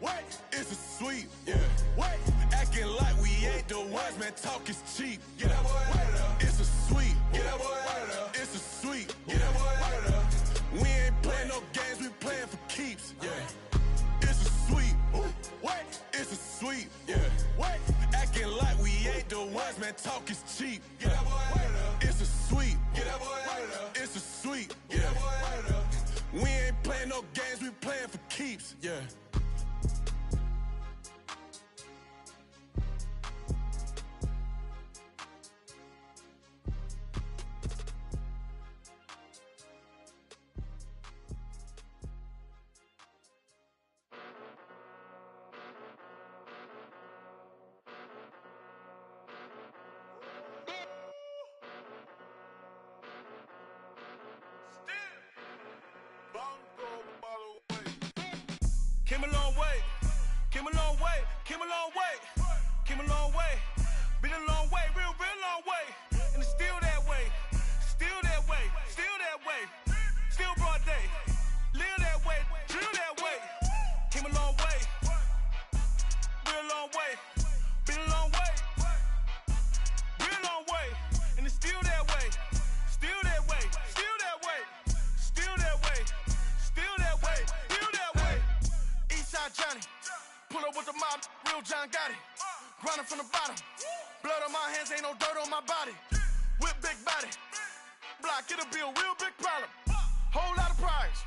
What? It's a sweep. Yeah. What? Acting like we ain't the ones, man. Talk is cheap. Get that boy out of there. It's a sweep. Get that boy out of there. It's a sweep. Get that boy out of there. We ain't playing no games, we playing for keeps. Yeah. It's a sweep. What? It's a sweep. Yeah. What? Acting like we ain't the ones, man. Talk is cheap. Get that boy out of there. It's a sweep. Get that boy out of there. It's a sweep. Get that boy out of there. We ain't playing no games, we playing for keeps. Yeah. Came a long way, came a long way, came a long way, came a long way, been a long way, real long way, and it's still that way, still that way, still that way, still broad day, live that way, drill that way, came a long way, real long way, been a long way, real long way, still that way, still that way, still that way, still that way, came a long way, came a long way, came a long way, came a long way, been a long way, still that way, still that way, still that way, still that way, still that way, came a long way, came a long way, came a long way, came a long way, came a long way, been a long way, real long way, and it's still that way, still that way, still that way, still that way, still that way, still that way. Eastside Johnny, pull up with the mob, real John Gotti, grinding from the bottom, blood on my hands, ain't no dirt on my body, whip big body, block, it'll be a real big problem, whole lot of prize,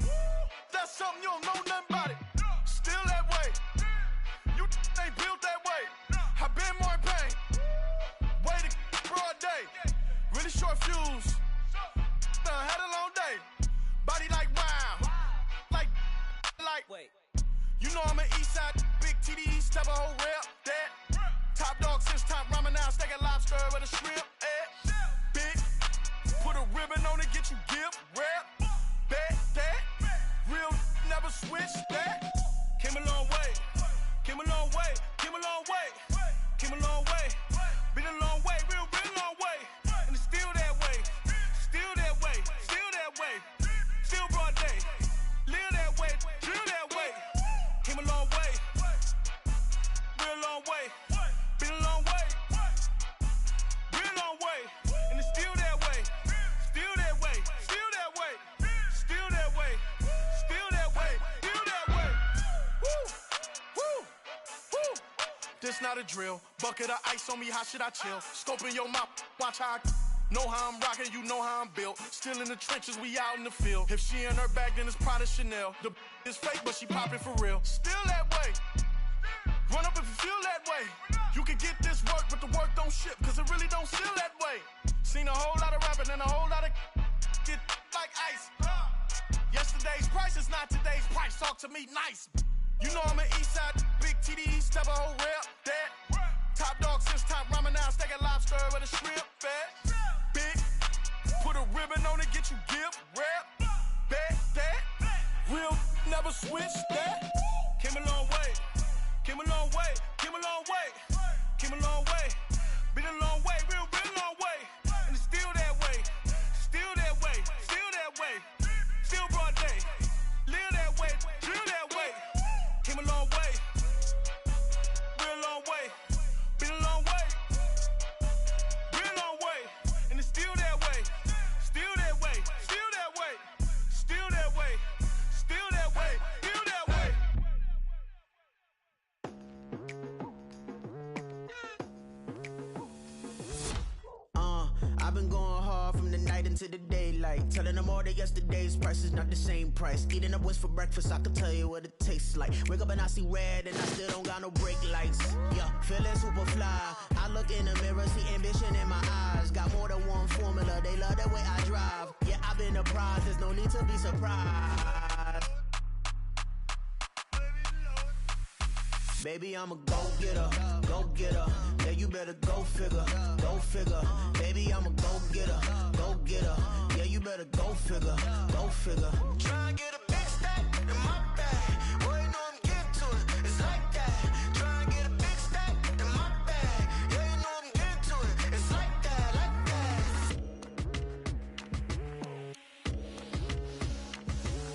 that's something you don't know nothing about it, still that way, you ain't built that way, I been more in pain, way to broad day, really short fuse, done had a long day, body like wow, like, wait, you know I'm an east side, big TDs, type of whole rep, that, top dog since top ramen now, steak and lobster with a shrimp, big, put a ribbon on it, get you gift, rep, bet, that, real never switch, that, came a long way, came a long way, came a long way, came a long way, been a long way, real long way, and it's still that way, still that way, still that way, still broad day, live that way, drill that way, came a long way, real long way, been a long way, real long way. it's not a drill. Bucket of ice on me, how should I chill? Scope in your mouth, watch how I know how I'm rocking, you know how I'm built. Still in the trenches, we out in the field. If she in her bag, then it's Prada Chanel. The is fake, but she popping for real. Still that way. Run up if you feel that way. You can get this work, but the work don't ship, cause it really don't feel that way. Seen a whole lot of rapping and a whole lot of get like ice. Yesterday's price is not today's price. Talk to me nice. You know I'm an east side, big TDE, step a whole rep, that. Top dog since top ramen now, steak a lobster with a shrimp, fat. Big, put a ribbon on it, get you gift, rap, bet, that. Real, never switch, that. Came a long way, came a long way, came a long way, came a long way. Been a long way, real long way. And it's still that way, still that way, still that way. Still broad day, live that way, drill that way. Came a long way, real long way. Been a long way, real long way. And it's still that way, still that way, still that way, still that way, still that way, still that way. I've been going hard from the night into the daylight, telling them all that yesterday's price is not the same price. Eating up wings for breakfast, I can tell you what it tastes like. Wake up and I see red and I still don't got no brake lights. Yeah, feeling super fly. I look in the mirror, see ambition in my eyes. Got more than one formula, they love the way I drive. Yeah, I've been a prize, there's no need to be surprised. Baby, I'm a go-getter, go-getter. Yeah, you better go figure, go figure. Baby, I'm a go-getter, go-getter. Yeah, you better go figure, go figure. Try and get a big stack in my bag. Boy, you know I'm getting to it. It's like that. Try and get a big stack in my bag. Yeah, you know I'm getting to it. It's like that, like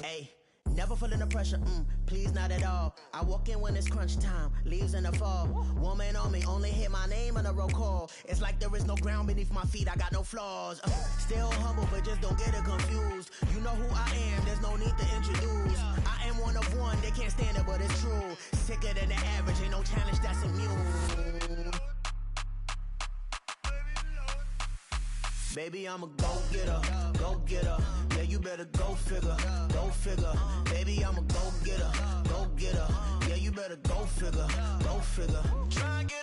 that. Hey, never feeling the pressure, please not at all. I walk in when it's crunch time, leaves in the fall. Woman on me, only hit my name on a roll call. It's like there is no ground beneath my feet, I got no flaws. Still humble, but just don't get it confused. You know who I am, there's no need to introduce. I am one of one, they can't stand it, but it's true. Sicker than the average, ain't no challenge that's immune. Baby, I'm a go-getter, go-getter. Yeah, you better go figure, go figure. Baby, I'm a go-getter, go-getter. Yeah, you better go figure, go figure. Try and get